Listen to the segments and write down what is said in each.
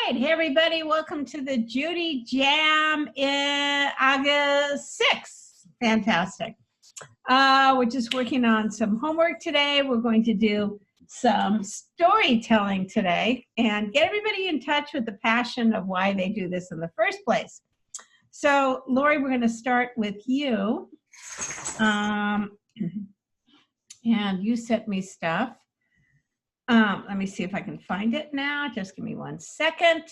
right. Hey, everybody. Welcome to the Judy Jam in August 6th. Fantastic. We're just working on some homework today. We're going to do some storytelling today and get everybody in touch with the passion of why they do this in the first place. So, Lori, we're going to start with you. And you sent me stuff. Let me see if I can find it now. Just give me 1 second.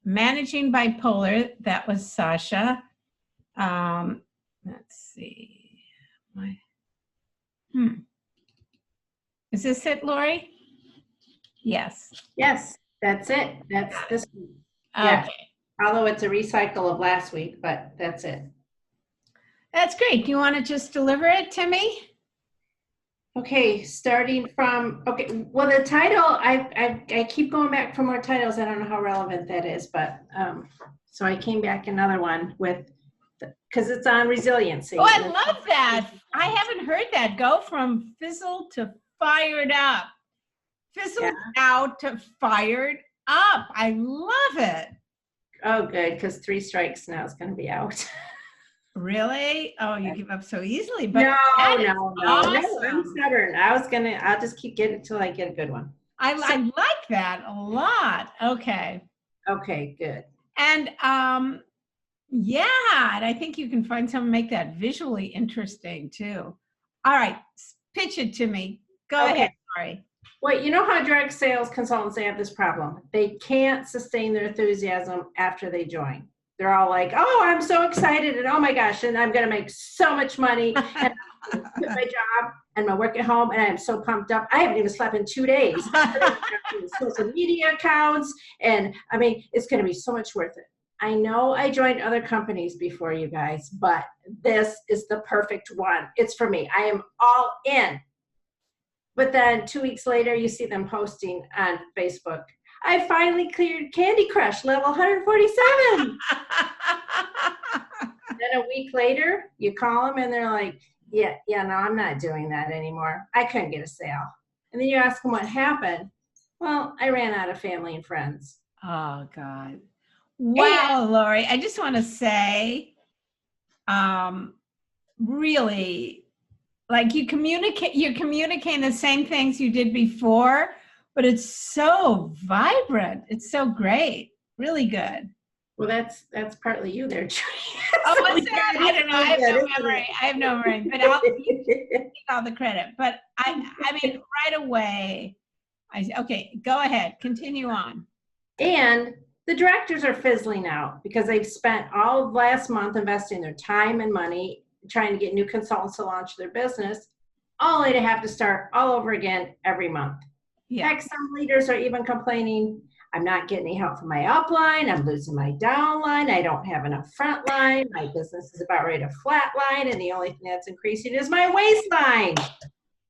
Managing bipolar, that was Sasha. Let's see. Is this it, Lori? Yes. Yes, that's it. That's this week. Okay. Yeah. Although it's a recycle of last week, but that's it. That's great. Do you want to just deliver it to me? Okay, starting from, okay, well, the title, I keep going back for more titles. I don't know how relevant that is, but, so I came back another one with, because it's on resiliency. Oh, I love that. I haven't heard that. Go from fizzled to fired up. Fizzled out to fired up. I love it. Oh, good, because 3 strikes now is going to be out. Really? Oh, you give up so easily. But no, awesome. I'm stubborn. I'll just keep getting it till I get a good one. I like that a lot. Okay. Okay, good. And yeah, and I think you can find someone make that visually interesting too. All right, pitch it to me. Go ahead, sorry. Well, you know how direct sales consultants, they have this problem. They can't sustain their enthusiasm after they join. They're all like, oh, I'm so excited, and oh my gosh, and I'm going to make so much money, and I'm going to quit my job and my work at home, and I am so pumped up. I haven't even slept in 2 days. Social media accounts, and I mean, it's going to be so much worth it. I know I joined other companies before you guys, but this is the perfect one. It's for me. I am all in. But then 2 weeks later, you see them posting on Facebook, I finally cleared Candy Crush level 147. Then a week later, you call them and they're like, yeah, no, I'm not doing that anymore. I couldn't get a sale. And then you ask them what happened. Well, I ran out of family and friends. Oh, God. Wow, Lori, I just want to say, really, like you're communicating the same things you did before, but it's so vibrant. It's so great. Really good. Well, that's partly you there, Judy. Oh, what's that? I don't know. I have no memory. But I'll take all the credit. But I mean, right away. Okay, go ahead. Continue on. And the directors are fizzling out because they've spent all of last month investing their time and money trying to get new consultants to launch their business, only to have to start all over again every month. Yeah. Heck, some leaders are even complaining, I'm not getting any help from my upline, I'm losing my downline, I don't have enough frontline, my business is about ready to flatline, and the only thing that's increasing is my waistline.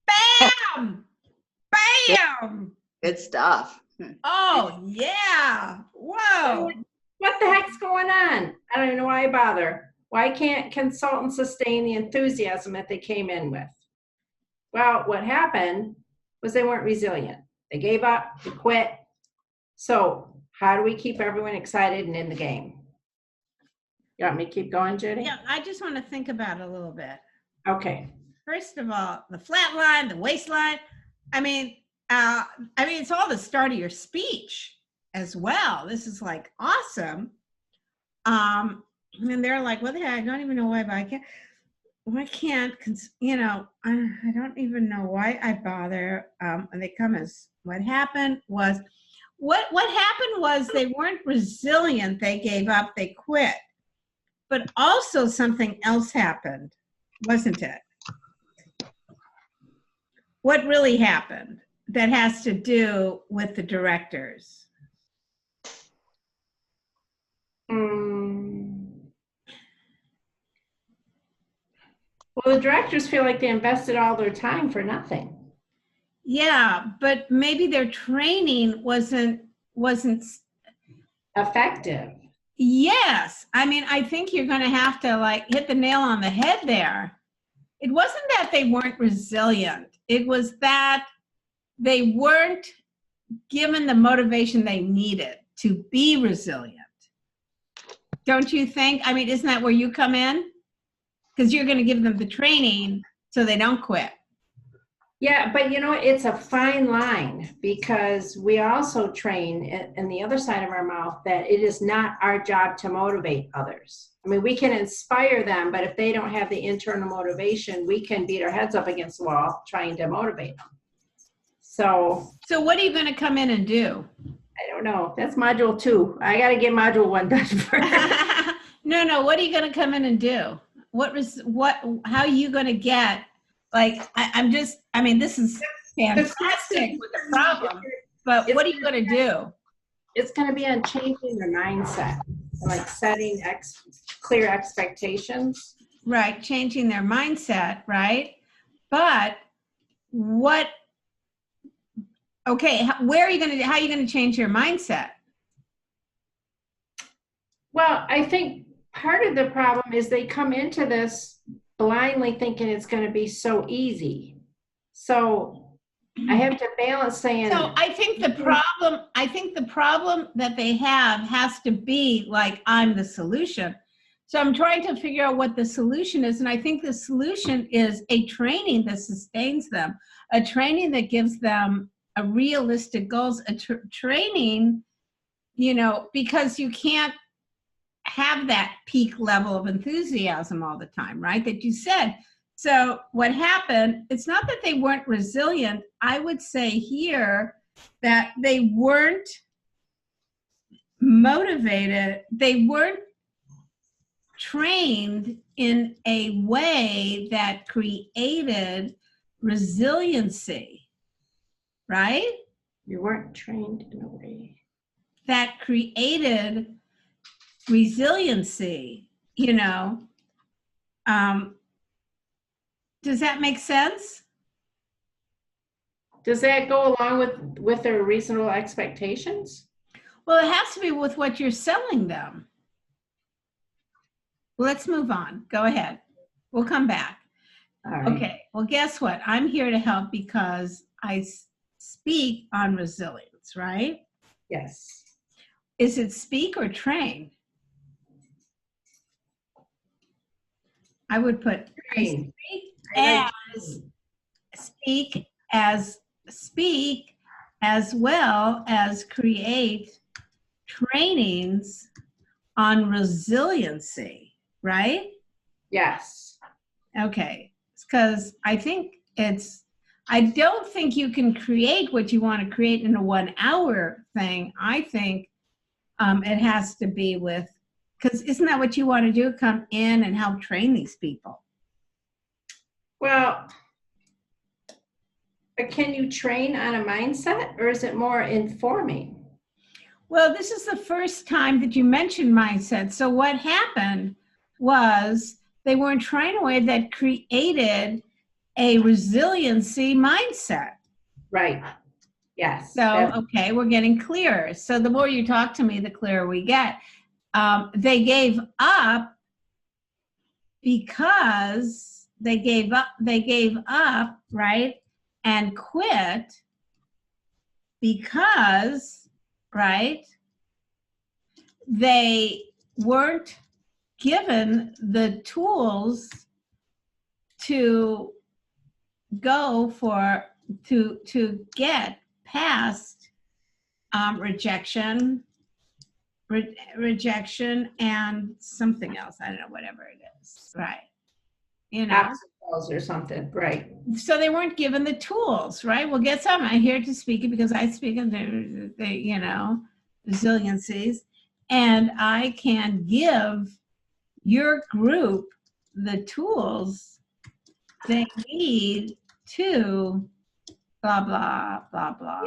Bam! Bam! Good stuff. Oh, yeah. Whoa. What the heck's going on? I don't even know why I bother. Why can't consultants sustain the enthusiasm that they came in with? Well, what happened was they weren't resilient. They gave up, they quit. So how do we keep everyone excited and in the game? You want me to keep going, Judy? Yeah, I just want to think about it a little bit. Okay. First of all, the flat line, the waistline. I mean, it's all the start of your speech as well. This is like awesome. And they're like, what the heck? I don't even know why, but I can't, I don't even know why I bother. And they come as, what happened was they weren't resilient. They gave up, they quit. But also something else happened, wasn't it? What really happened that has to do with the directors? Well, the directors feel like they invested all their time for nothing. Yeah, but maybe their training wasn't effective. Yes. I mean, I think you're going to have to like hit the nail on the head there. It wasn't that they weren't resilient. It was that they weren't given the motivation they needed to be resilient. Don't you think? I mean, isn't that where you come in? Because you're going to give them the training so they don't quit. Yeah, but it's a fine line, because we also train in the other side of our mouth that it is not our job to motivate others. I mean, we can inspire them, but if they don't have the internal motivation, we can beat our heads up against the wall trying to motivate them. So what are you going to come in and do? I don't know. That's module 2. I got to get module 1 done first. No. What are you going to come in and do? How are you going to get, like, I mean, this is fantastic with the problem, but what are you going to do? It's going to be on changing their mindset, like setting clear expectations. Right. Changing their mindset. Right. But okay, how are you going to change your mindset? Well, I think part of the problem is they come into this blindly thinking it's going to be so easy. So I have to balance saying. So I think the problem that they have has to be like, I'm the solution. So I'm trying to figure out what the solution is. And I think the solution is a training that sustains them, a training that gives them a realistic goals, a training, because you can't have that peak level of enthusiasm all the time, right? That you said. So what happened, it's not that they weren't resilient. I would say here that they weren't motivated. They weren't trained in a way that created resiliency, right? You weren't trained in a way that created resiliency, does that make sense? Does that go along with their reasonable expectations? Well, it has to be with what you're selling them. Let's move on. Go ahead. We'll come back. All right. Okay. Well, guess what? I'm here to help because I speak on resilience, right? Yes. Is it speak or train? I would put train. Speak as well as create trainings on resiliency, right? Yes. Okay, because I don't think you can create what you want to create in a 1 hour thing. I think it has to be because isn't that what you want to do? Come in and help train these people. Well, can you train on a mindset, or is it more informing? Well, this is the first time that you mentioned mindset. So what happened was they weren't trained in a way that created a resiliency mindset. Right. Yes. So, okay, we're getting clearer. So the more you talk to me, the clearer we get. They gave up because they gave up, right? And quit because, right? They weren't given the tools to get past rejection and something else. I don't know, whatever it is, right? Obstacles or something, right? So they weren't given the tools, right? Well, guess what? I'm here to speak it because I speak of the resiliencies, and I can give your group the tools they need to blah blah blah blah.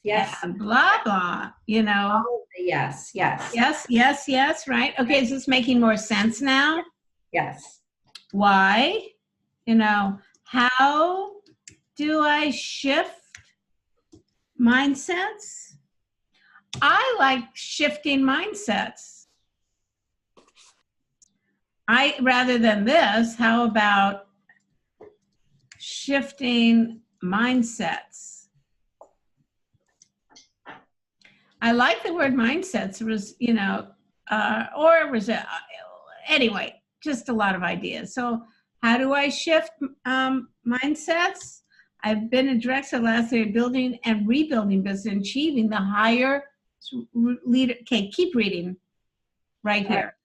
Yes. And blah blah. Yes. Yes. Right. Okay. Is this making more sense now? Yes. Why? How do I shift mindsets? I like shifting mindsets. Rather than this, how about shifting mindsets? I like the word mindsets. It was, you know, or was it, anyway, just a lot of ideas. So how do I shift mindsets? I've been a director last year building and rebuilding business, achieving the higher leader. Okay, keep reading right here.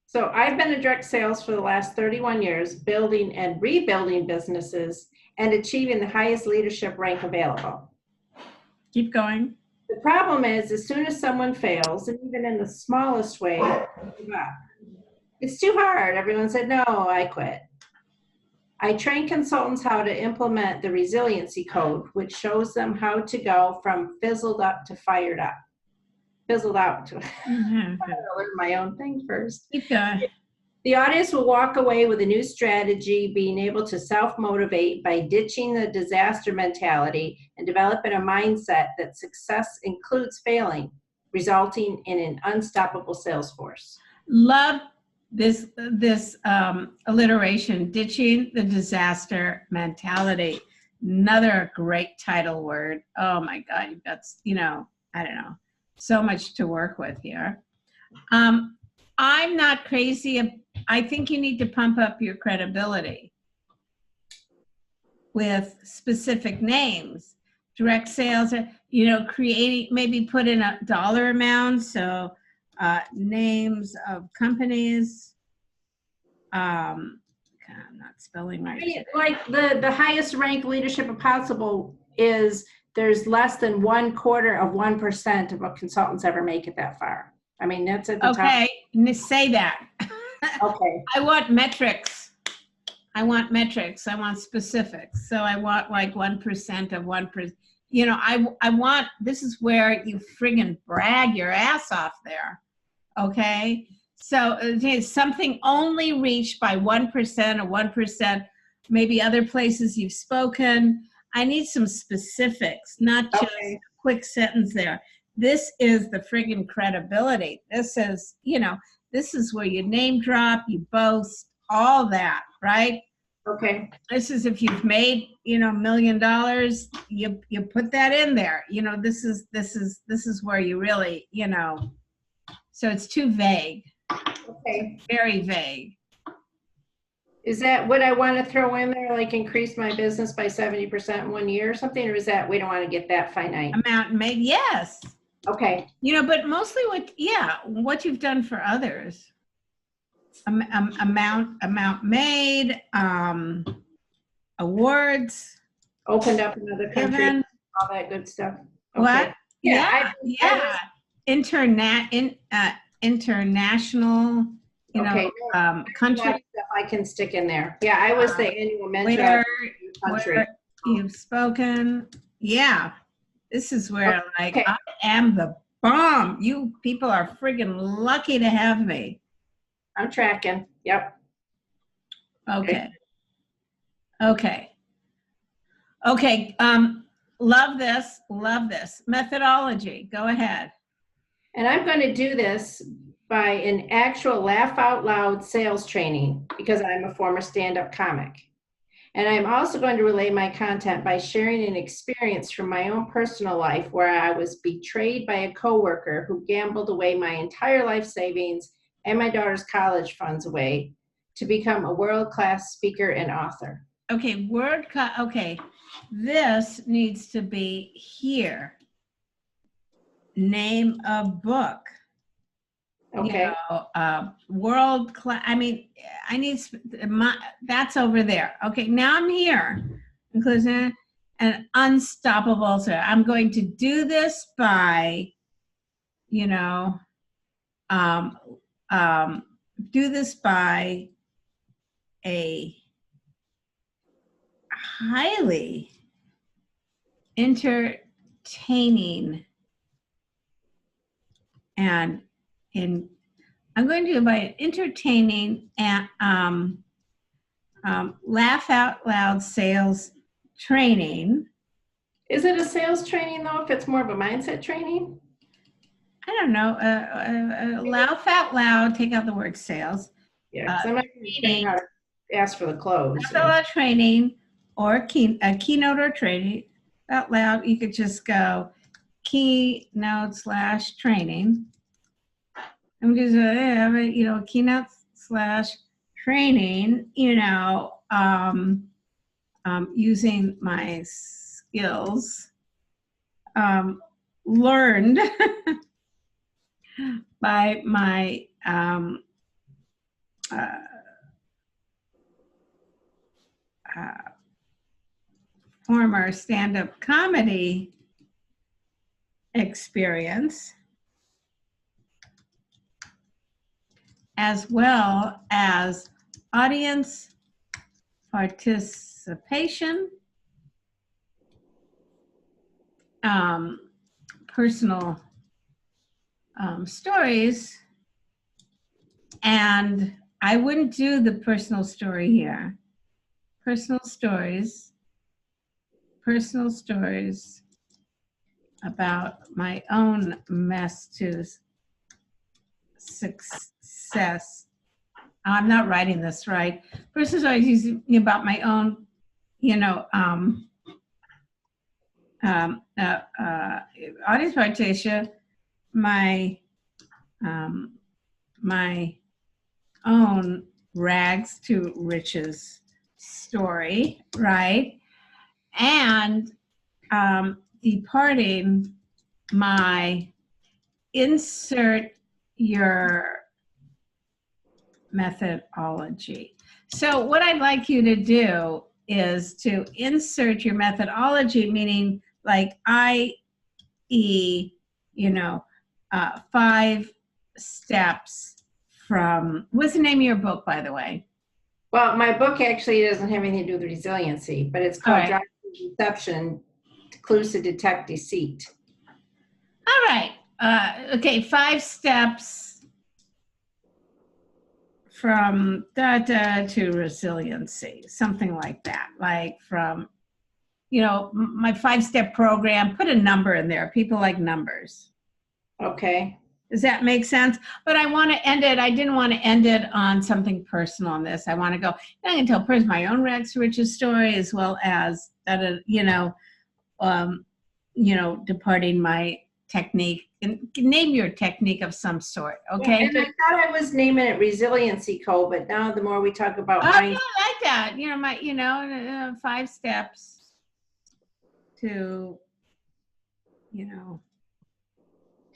So I've been in direct sales for the last 31 years, building and rebuilding businesses and achieving the highest leadership rank available. Keep going. The problem is, as soon as someone fails, and even in the smallest way, give up. It's too hard. Everyone said, no, I quit. I train consultants how to implement the resiliency code, which shows them how to go from fizzled up to fired up. Fizzled out to I gotta learn my own thing first. Keep going. The audience will walk away with a new strategy, being able to self-motivate by ditching the disaster mentality and developing a mindset that success includes failing, resulting in an unstoppable sales force. Love this alliteration, ditching the disaster mentality. Another great title word. Oh my God, you've got, you know, I don't know, so much to work with here. I'm not crazy. I think you need to pump up your credibility with specific names, direct sales, you know, creating, maybe put in a dollar amount. So names of companies. I'm not spelling right. Like the highest ranked leadership possible is there's less than 1/4% of what consultants ever make it that far. I mean, that's at the top. Okay, say that. Okay. I want metrics. I want metrics. I want specifics. So I want like 1% of 1%. You know, I want, this is where you friggin' brag your ass off there. Okay. So it's something only reached by 1% or 1%, maybe other places you've spoken. I need some specifics, not just a quick sentence there. This is the friggin' credibility. This is, you know, this is where you name drop, you boast, all that, right? Okay. This is if you've made, you know, $1 million, you put that in there. You know, this is where you really, you know, so it's too vague. Okay. Very vague. Is that what I want to throw in there, like increase my business by 70% in 1 year or something? Or is that, we don't want to get that finite? Amount made, yes. Okay. You know, but mostly what you've done for others. Amount made, awards. Opened up another country, given, all that good stuff. Okay. What? Yeah. International, you know, country. Stuff I can stick in there. Yeah, I was the annual mentor where you've spoken. Yeah, this is where I am the bomb. You people are friggin' lucky to have me. I'm tracking. Yep. Okay. Love this. Methodology. Go ahead. And I'm going to do this by an actual laugh out loud sales training because I'm a former stand-up comic. And I'm also going to relay my content by sharing an experience from my own personal life where I was betrayed by a coworker who gambled away my entire life savings and my daughter's college funds away to become a world-class speaker and author. Okay, this needs to be here. Name of book. Okay. You know, world class. I mean, I need that's over there. Okay, now I'm here. Inclusion and unstoppable. So I'm going to do this by, you know, do this by a highly entertaining and I'm going to do by an entertaining and laugh out loud sales training. Is it a sales training though, if it's more of a mindset training? I don't know. Laugh out loud, take out the word sales. Yeah, because I'm not going to train how to ask for the close. Laugh out loud training or a keynote or training out loud. You could just go keynote slash training. I'm just, you know, keynote slash training, you know, using my skills learned by my former stand-up comedy experience, as well as audience participation, personal stories, and I wouldn't do the personal story here. Personal stories about my own mess to success. I'm not writing this right. Personal stories about my own, you know, audience participation, my own rags to riches story, right? And departing my insert your methodology. So what I'd like you to do is to insert your methodology, meaning like i.e., you know, 5 steps from, what's the name of your book, by the way? Well, my book actually doesn't have anything to do with resiliency, but it's called All right. Deception, Clues to Detect Deceit. All right. Okay, 5 steps from to resiliency, something like that. Like from, you know, my 5-step program, put a number in there. People like numbers. Okay. Does that make sense? But I want to end it. I didn't want to end it on something personal on this. I want to go, I can tell my own rags to riches story, as well as that, you know, departing my technique. And name your technique of some sort. Okay. Yeah, and I thought I was naming it resiliency code, but now the more we talk about I like that. You know, 5 steps to, you know,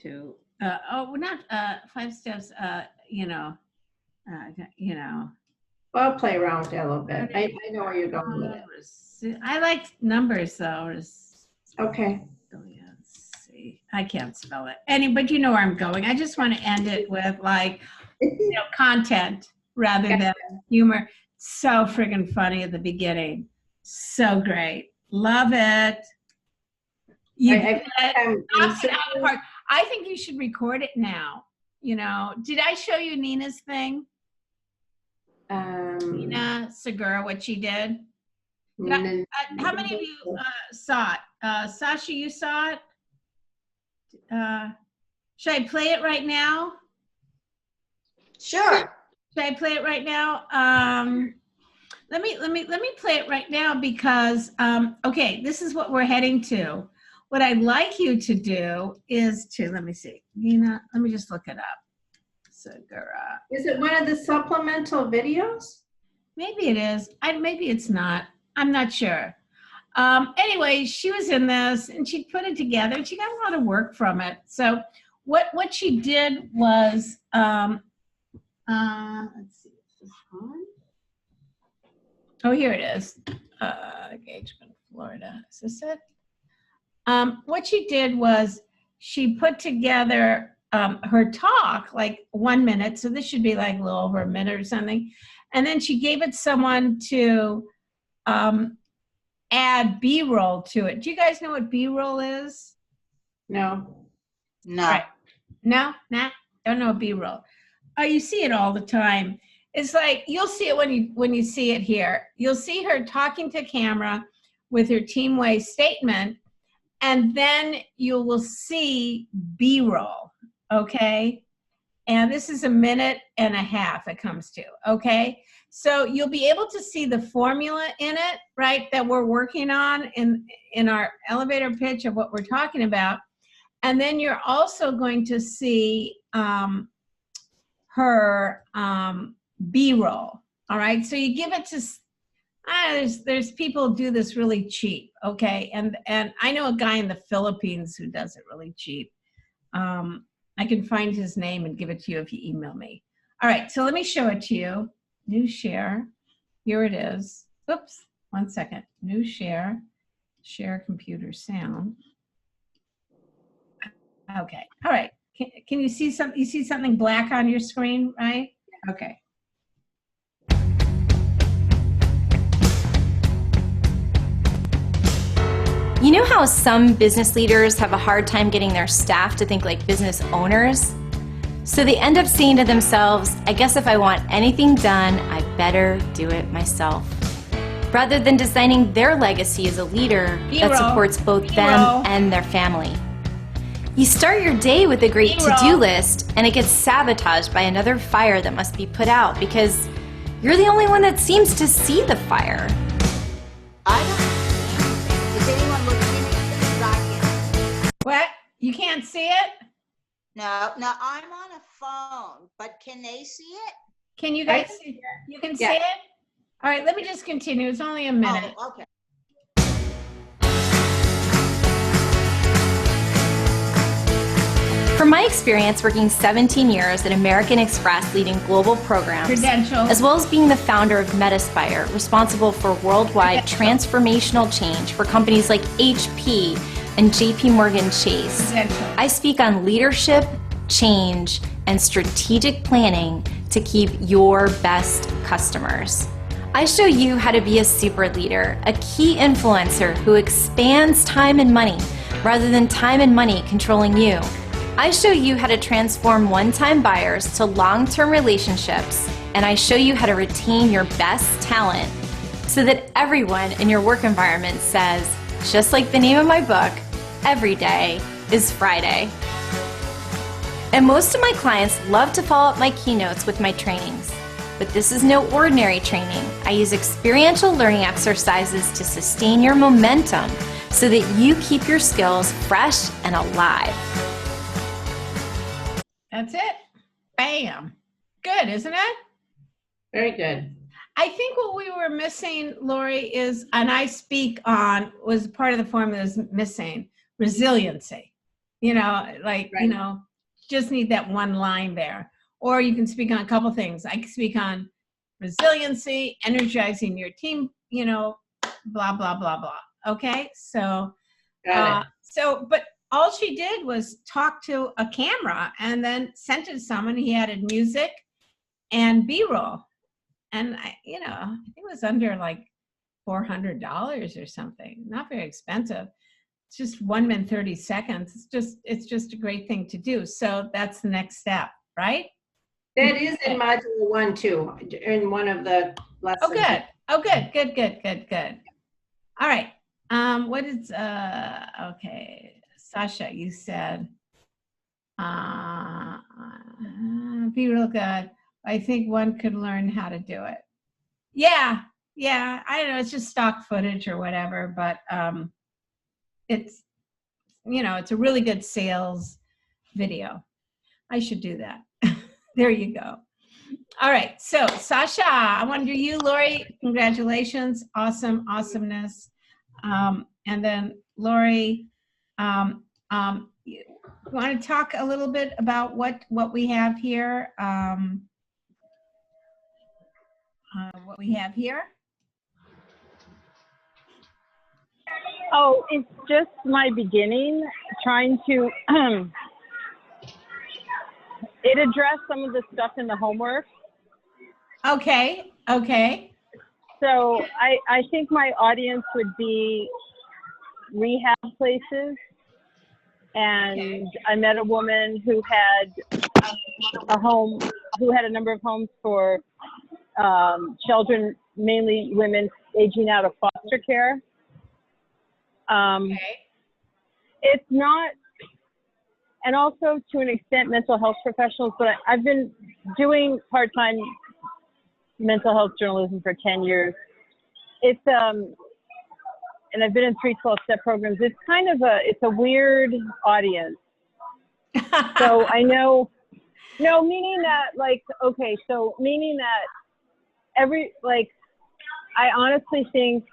to. Not 5 steps. Well, I'll play around with that a little bit. I know where you're going with it. I like numbers though. Okay. I can't spell it. But you know where I'm going. I just want to end it with like, you know, content rather than humor. So friggin' funny at the beginning. So great. Love it. I think you should record it now. You know, did I show you Nina's thing? Nina Segura, what she did? How many of you saw it? Sasha, you saw it? Should I play it right now? Sure. Should I play it right now? Let me play it right now because okay, this is what we're heading to. What I'd like you to do is to, let me see, Nina, let me just look it up. Segura. Is it one of the supplemental videos? Maybe it is. Maybe it's not. I'm not sure. Anyway, she was in this and she put it together and she got a lot of work from it. So what she did was, let's see, is this on? Oh, here it is. Engagement, Florida. Is this it? What she did was she put together her talk, like 1 minute. So this should be like a little over a minute or something. And then she gave it someone to add B-roll to it. Do you guys know what B-roll is? No. No. Right. No? Nah? Don't know B-roll. Oh, you see it all the time. It's like, you'll see it when you see it here. You'll see her talking to camera with her teamway statement, and then you will see B-roll, okay? And this is 1.5 minutes it comes to, okay? So you'll be able to see the formula in it, right, that we're working on in our elevator pitch of what we're talking about. And then you're also going to see her B-roll. All right. So you give it to, there's people who do this really cheap. Okay. And I know a guy in the Philippines who does it really cheap. I can find his name and give it to you if you email me. All right. So let me show it to you. New share. Here it is. Oops. 1 second. New share. Share computer sound. Okay. All right. Can you see something? You see something black on your screen, right? Okay. You know how some business leaders have a hard time getting their staff to think like business owners? So they end up saying to themselves, I guess if I want anything done, I better do it myself. Rather than designing their legacy as a leader that supports both them and their family. You start your day with a great to-do list, and it gets sabotaged by another fire that must be put out because you're the only one that seems to see the fire. I don't. Is anyone looking at this? I can't. What? You can't see it? No, I'm on a phone, but can they see it? Can you guys see it? You can see it? All right, let me just continue. It's only a minute. Oh, okay. From my experience working 17 years at American Express leading global programs, Credentials. as well as being the founder of Metaspire, responsible for worldwide transformational change for companies like HP and JP Morgan Chase, Credentials. I speak on leadership, change, and strategic planning to keep your best customers. I show you how to be a super leader, a key influencer who expands time and money rather than time and money controlling you. I show you how to transform one-time buyers to long-term relationships, and I show you how to retain your best talent so that everyone in your work environment says, just like the name of my book, every day is Friday. And most of my clients love to follow up my keynotes with my trainings. But this is no ordinary training. I use experiential learning exercises to sustain your momentum so that you keep your skills fresh and alive. That's it. Bam. Good, isn't it? Very good. I think what we were missing, Lori, is, and I speak on, was part of the formula is missing, resiliency. You know, like, Right. you know, just need that one line there. Or you can speak on a couple things. I can speak on resiliency, energizing your team, you know, blah, blah, blah, blah. Okay? So, Got it. but all she did was talk to a camera and then sent it to someone. He added music and B-roll. And I think it was under like $400 or something. Not very expensive. It's just 1 minute, 30 seconds. It's just a great thing to do. So that's the next step, right? That is in module 1 too, in one of the lessons. Oh, good. Oh, good. All right. What is, okay. Sasha, you said, be real good. I think one could learn how to do it. Yeah. I don't know. It's just stock footage or whatever, but it's, it's a really good sales video. I should do that. There you go. All right. So Sasha, I want to do you, Lori. Congratulations. Awesomeness. And then Lori, you want to talk a little bit about what we have here? What we have here? Oh, it's just my beginning, trying to it addressed some of the stuff in the homework. Okay. So I think my audience would be rehab places. And I met a woman who had a number of homes for children, mainly women aging out of foster care. It's not, and also to an extent mental health professionals, but I've been doing part-time mental health journalism for 10 years. It's, and I've been in 3 12-step programs. It's kind of it's a weird audience. So I know, no, meaning that like, okay, so meaning that I honestly think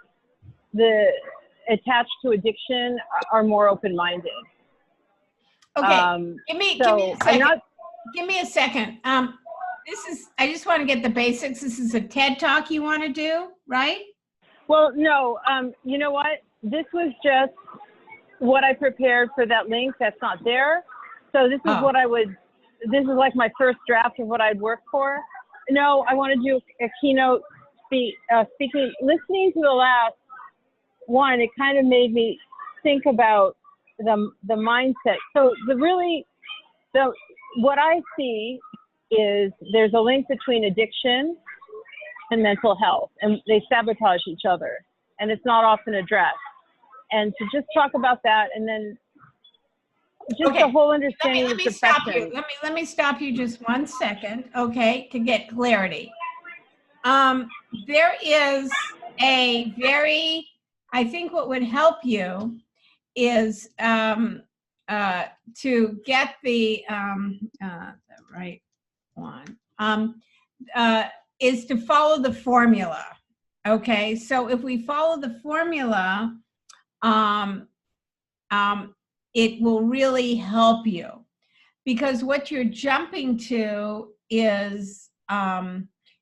the attached to addiction are more open-minded. Okay, give me so a second. Give me a second. I just want to get the basics. This is a TED Talk you want to do, right? Well, no, you know what? This was just what I prepared for that link that's not there. So this is this is like my first draft of what I'd work for. No, I want to do a keynote speaking. Listening to the last one, it kind of made me think about the mindset. So what I see is there's a link between addiction and mental health, and they sabotage each other, and it's not often addressed. And to just talk about that, and then just the whole understanding of depression. Let me stop you just 1 second, okay, to get clarity. There is I think what would help you is to get the right one, is to follow the formula. Okay, so if we follow the formula, it will really help you, because what you're jumping to is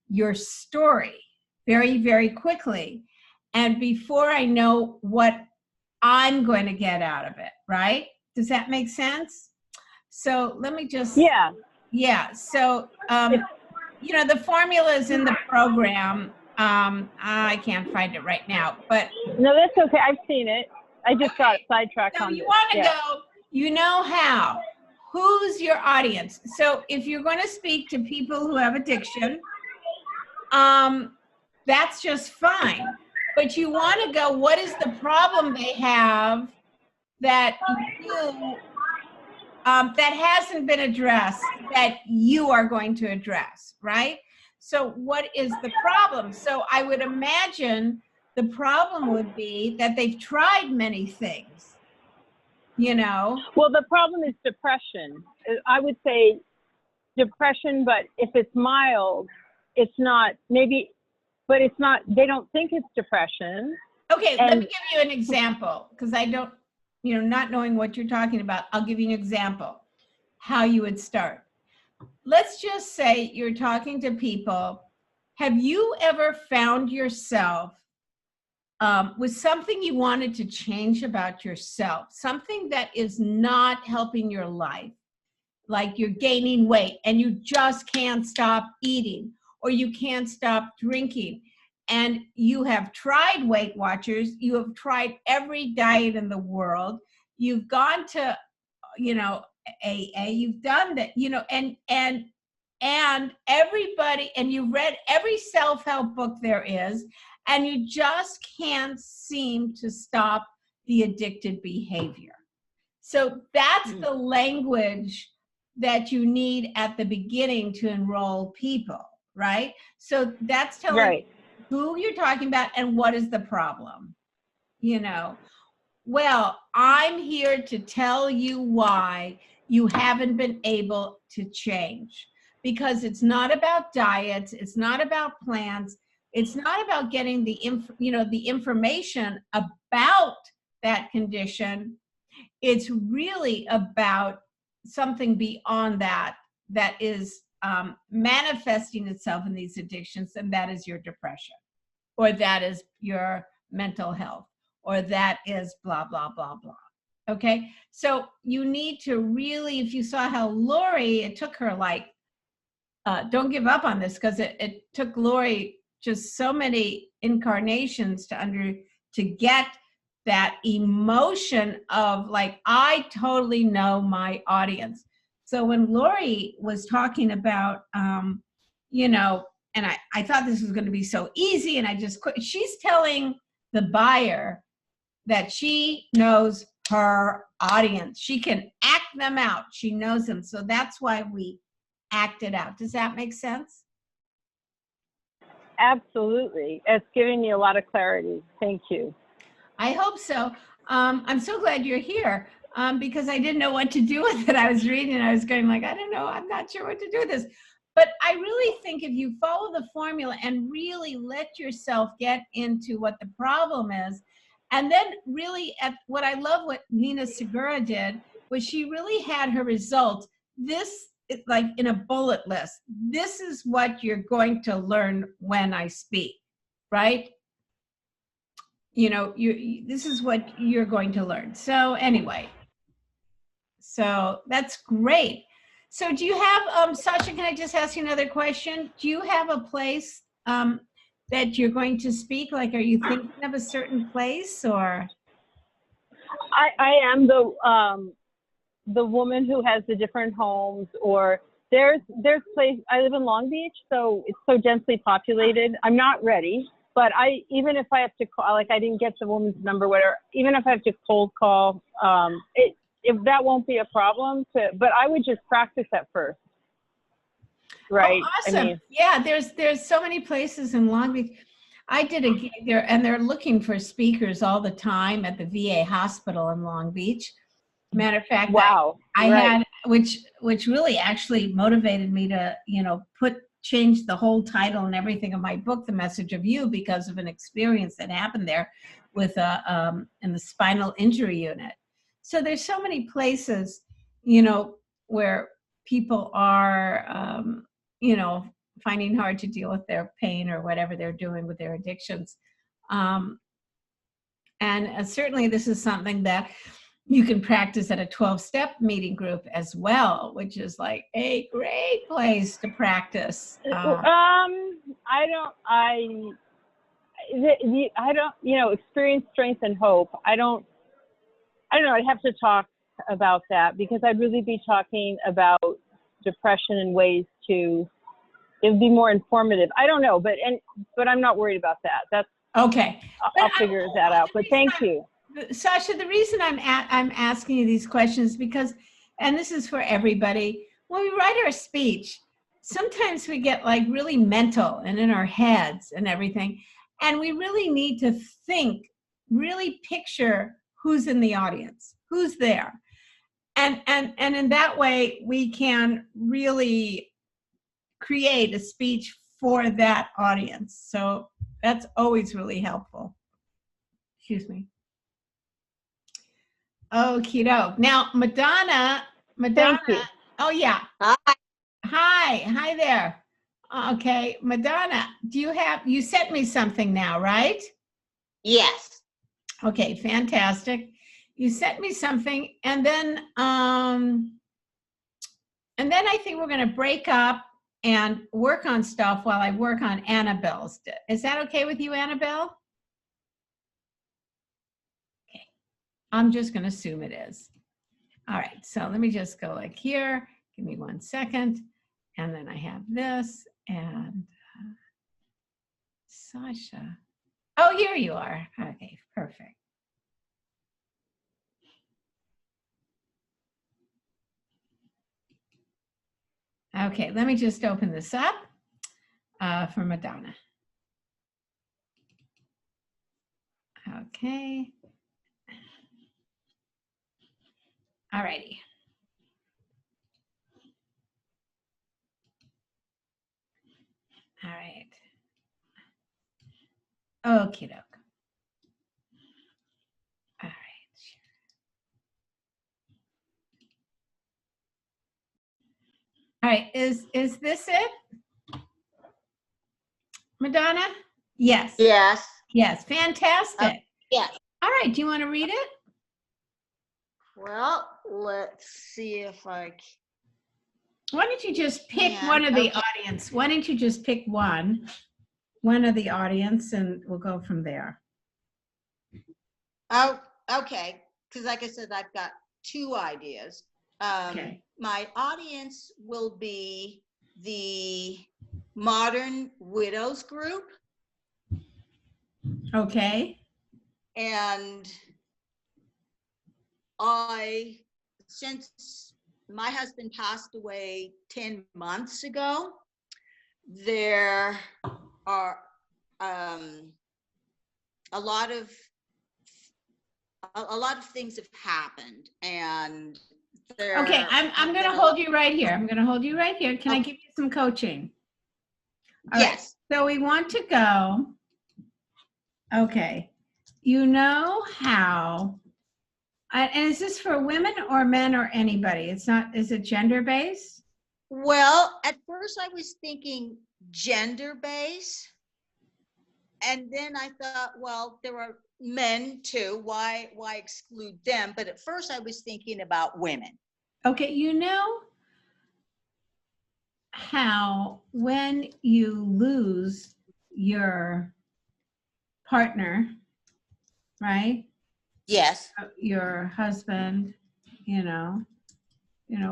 your story very, very quickly. And before I know what I'm going to get out of it, right? Does that make sense? So let me just... Yeah. So, the formula is in the program. I can't find it right now, but... No, that's okay. I've seen it. I just got sidetracked on you this. Want to go, you know how. Who's your audience? So if you're going to speak to people who have addiction, that's just fine. But you want to go, what is the problem they have that that hasn't been addressed, that you are going to address, right? So what is the problem? So I would imagine the problem would be that they've tried many things, Well, the problem is depression. I would say depression, but if it's mild, it's not, but it's not, they don't think it's depression. Okay, let me give you an example, because I don't, not knowing what you're talking about, I'll give you an example, how you would start. Let's just say you're talking to people. Have you ever found yourself with something you wanted to change about yourself, something that is not helping your life, like you're gaining weight and you just can't stop eating, or you can't stop drinking, and you have tried Weight Watchers, you have tried every diet in the world, you've gone to, AA, you've done that, and everybody, and you've read every self-help book there is, and you just can't seem to stop the addicted behavior. So that's the language that you need at the beginning to enroll people, right? So that's telling who you're talking about and what is the problem, Well, I'm here to tell you why you haven't been able to change, because it's not about diets, it's not about plans, it's not about getting the information about that condition. It's really about something beyond that is manifesting itself in these addictions, and that is your depression, or that is your mental health, or that is blah, blah, blah, blah. Okay? So you need to really, if you saw how Lori, it took her don't give up on this, because it took Lori just so many incarnations to get that emotion of I totally know my audience. So when Lori was talking about, and I thought this was going to be so easy, and I just quit. She's telling the buyer that she knows her audience. She can act them out. She knows them. So that's why we act it out. Does that make sense? Absolutely. It's giving me a lot of clarity. Thank you. I hope so. I'm so glad you're here. because I didn't know what to do with it. I was reading, I was going like, I don't know, I'm not sure what to do with this. But I really think if you follow the formula and really let yourself get into what the problem is, and then really what I love what Nina Segura did was she really had her results. This is like in a bullet list. This is what you're going to learn when I speak, right? You know, this is what you're going to learn. So anyway, so that's great. So do you have, Sasha, can I just ask you another question? Do you have a place that you're going to speak? Like, are you thinking of a certain place or? I am the woman who has the different homes, or there's place. I live in Long Beach, so it's so densely populated. I'm not ready, but even if I have to call, like I didn't get the woman's number, whatever. Even if I have to cold call, if that won't be a problem. But I would just practice at first, right? Oh, awesome. I mean, yeah, there's so many places in Long Beach. I did a gig there, and they're looking for speakers all the time at the VA hospital in Long Beach. Matter of fact, wow, I had, which really actually motivated me to, you know, change the whole title and everything of my book, The Message of You, because of an experience that happened there with in the spinal injury unit. So there's so many places, you know, where people are, you know, finding hard to deal with their pain or whatever they're doing with their addictions. And certainly this is something that you can practice at a 12-step meeting group as well, which is like a great place to practice. You know, experience, strength, and hope. I don't know. I'd have to talk about that because I'd really be talking about depression and ways to. It would be more informative. I don't know, but I'm not worried about that. That's okay. I'll figure that out. But thank you, Sasha. The reason I'm asking you these questions is because, and this is for everybody, when we write our speech, sometimes we get like really mental and in our heads and everything, and we really need to think, really picture who's in the audience, who's there, and in that way we can really create a speech for that audience. So that's always really helpful. Excuse me. Okie doke. Now, Madonna. Thank you. Oh yeah. Hi there. Okay, Madonna, you sent me something now, right? Yes. Okay, fantastic. You sent me something, and then I think we're going to break up and work on stuff while I work on Annabelle's. Is that okay with you, Annabelle? Okay, I'm just going to assume it is. All right, so let me just go like here. Give me 1 second. And then I have this and Sasha. Oh, here you are. Okay, perfect. Okay, let me just open this up for Madonna. Okay. All righty. All right. Okie doke. All right. All right, is this it? Madonna? Yes. Yes. Yes, fantastic. Yes. All right, do you want to read it? Well, let's see if I can. Why don't you just pick one of the audience? Why don't you just pick one of the audience, and we'll go from there. Oh, okay. Because like I said, I've got 2 ideas. Okay. My audience will be the Modern Widows group. Okay. And since my husband passed away 10 months ago, there are a lot of a lot of things have happened, and there. Okay, I'm going to hold you right here. I'm going to hold you right here. Can I give you some coaching? All right. Yes. So we want to go. Okay. You know how, and is this for women or men or anybody? It's not, is it gender based? Well, at first I was thinking gender based, and then I thought, well, there are men too. Why exclude them? But at first I was thinking about women. Okay, you know how when you lose your partner, right? Yes. Your husband, you know,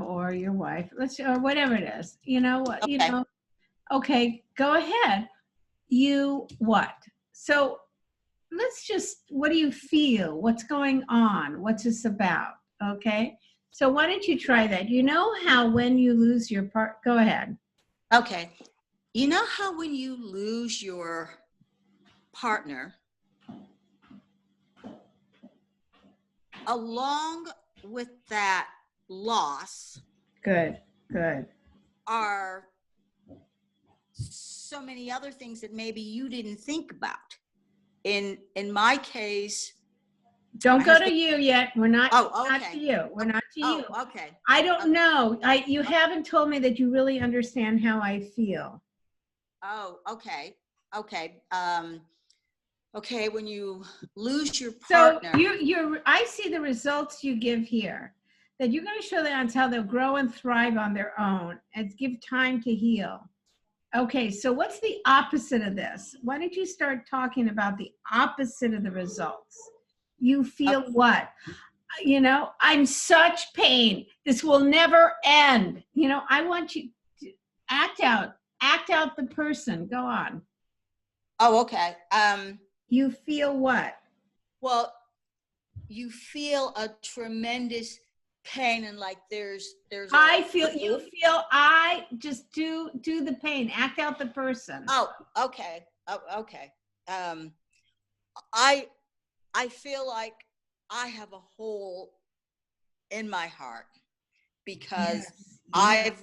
or your wife, or whatever it is, you know what, Okay. Okay, go ahead. You what? So let's just, what do you feel? What's going on? What's this about? Okay. So why don't you try that? You know how when you lose your go ahead. Okay. You know how when you lose your partner, along with that loss Good. are so many other things that maybe you didn't think about. In my case, Don't go to you yet. We're not. Oh, Not okay. to you. We're not to you. Oh, okay. I don't Okay. know. You haven't told me that you really understand how I feel. Oh, okay. Okay. Okay, when you lose your So partner. I see the results you give here, that you're going to show them how they'll grow and thrive on their own and give time to heal. Okay, so what's the opposite of this? Why don't you start talking about the opposite of the results? You feel what? I'm such pain. This will never end. I want you to act out the person. Go on. Oh, okay. You feel what? Well, you feel a tremendous pain, and like there's I just do the pain. Act out the person. Oh, okay. Oh, okay. I feel like I have a hole in my heart because I've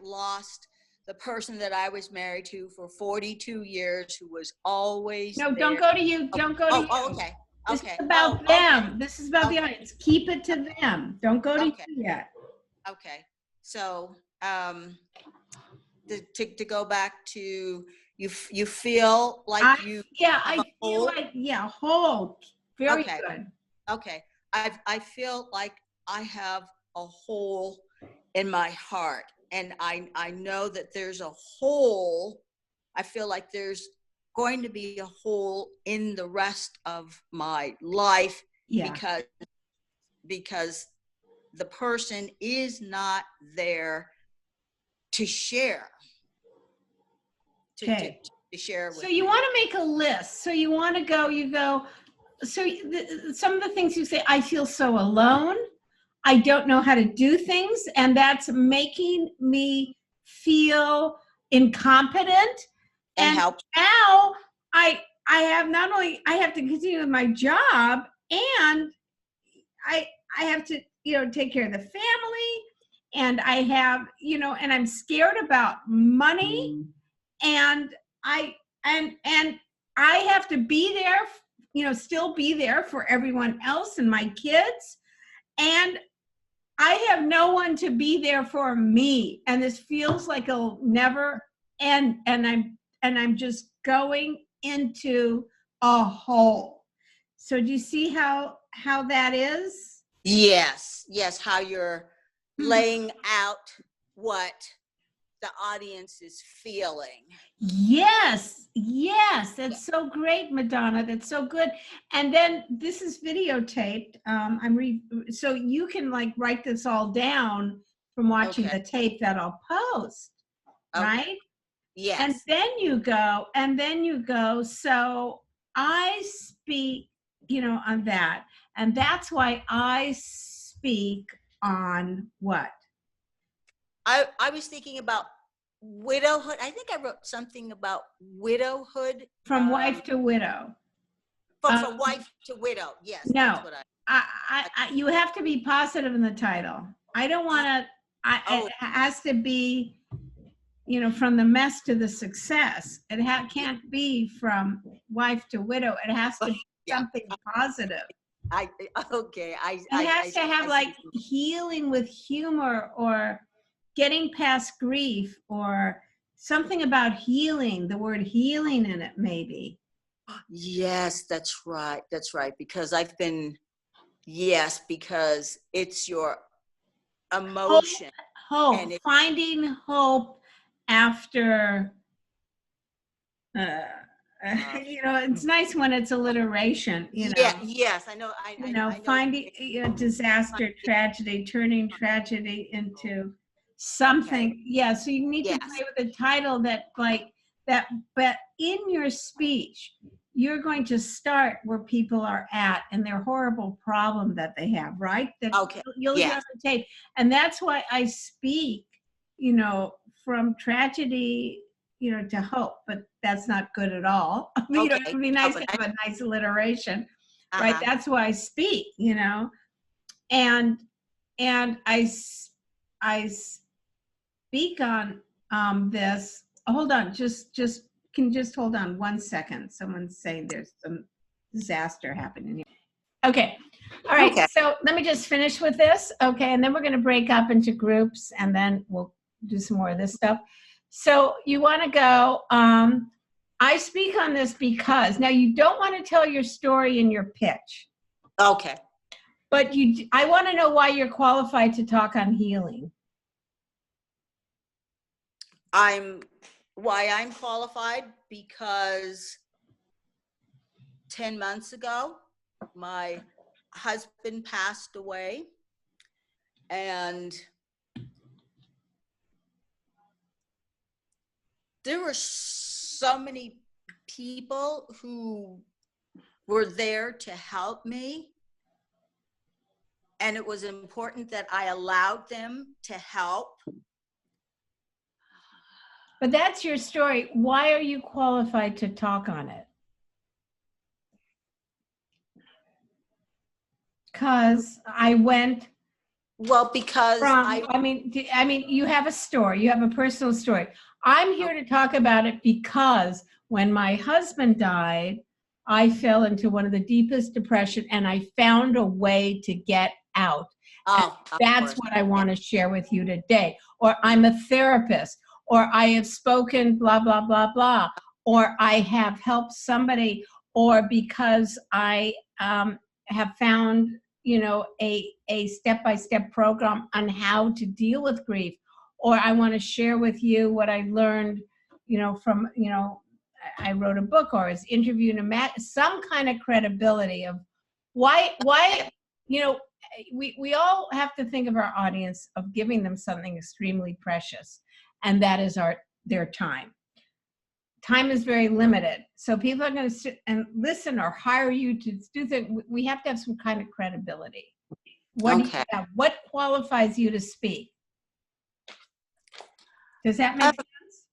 lost the person that I was married to for 42 years, who was always No, there. don't go to you. Don't go to you. Oh, okay. This Okay. is about them. Okay. This is about the audience. Keep it to them. Don't go to Okay. you yet. Okay. So, to go back to you feel like I you feel hole? like whole. Very Okay. good. Okay. I feel like I have a hole in my heart, and I know that there's a hole. I feel like there's going to be a hole in the rest of my life because the person is not there to share. To share with So you want to make a list. So you want to go. So some of the things you say, I feel so alone. I don't know how to do things, and that's making me feel incompetent. and help. Now I have not only I have to continue with my job, and I have to take care of the family, and I have and I'm scared about money, and I have to be there, still be there for everyone else and my kids, and I have no one to be there for me, and this feels like it'll never end, and I'm just going into a hole. So do you see how that is? Yes, how you're laying out what the audience is feeling. Yes, that's so great, Madonna. That's so good. And then this is videotaped. So you can write this all down from watching the tape that I'll post, right? Yes. And then you go. So I speak, on that, and that's why I speak on what? I was thinking about widowhood. I think I wrote something about widowhood. From wife to widow. From wife to widow. Yes. No, That's what you have to be positive in the title. I don't want to, Oh. it has to be, you know, from the mess to the success. It can't be from wife to widow. It has to be Yeah. something positive. Okay. It has to have like healing with humor, or getting past grief, or something about healing, the word healing in it maybe. Yes, that's right. That's right. Because because it's your emotion. Hope, And finding hope after, you know, it's nice when it's alliteration, you know. Yeah, yes, I know. I know. Finding disaster, tragedy, turning tragedy into something. Okay. Yeah, so you need to Yes. play with a title that like that, but in your speech, you're going to start where people are at and their horrible problem that they have, right? That Okay. you'll hear on the tape. And that's why I speak, you know, from tragedy, you know, to hope, but that's not good at all. You know, it would be nice to have a nice alliteration, right? That's why I speak, you know, and I speak on this. Hold on, just hold on 1 second. Someone's saying there's some disaster happening here. Okay. All right. Okay. So let me just finish with this. Okay. And then we're going to break up into groups, and then we'll do some more of this stuff. So you want to go, I speak on this because, now you don't want to tell your story in your pitch. Okay. But I want to know why you're qualified to talk on healing. Why I'm qualified, because 10 months ago, my husband passed away, and there were so many people who were there to help me, and it was important that I allowed them to help. But that's your story. Why are you qualified to talk on it? Because I went. Well, because I mean, you have a story. You have a personal story. I'm here to talk about it because when my husband died, I fell into one of the deepest depression, and I found a way to get out. That's what I want to share with you today. Or I'm a therapist, or I have spoken blah, blah, blah, blah, or I have helped somebody, or because I have found, you know, a step-by-step program on how to deal with grief, or I want to share with you what I learned, you know, from, you know, I wrote a book, or was interviewed some kind of credibility of why, you know, we all have to think of our audience, of giving them something extremely precious, and that is their time. Time is very limited. So people are going to sit and listen or hire you to do things. We have to have some kind of credibility. What do you have? What qualifies you to speak? Does that make sense?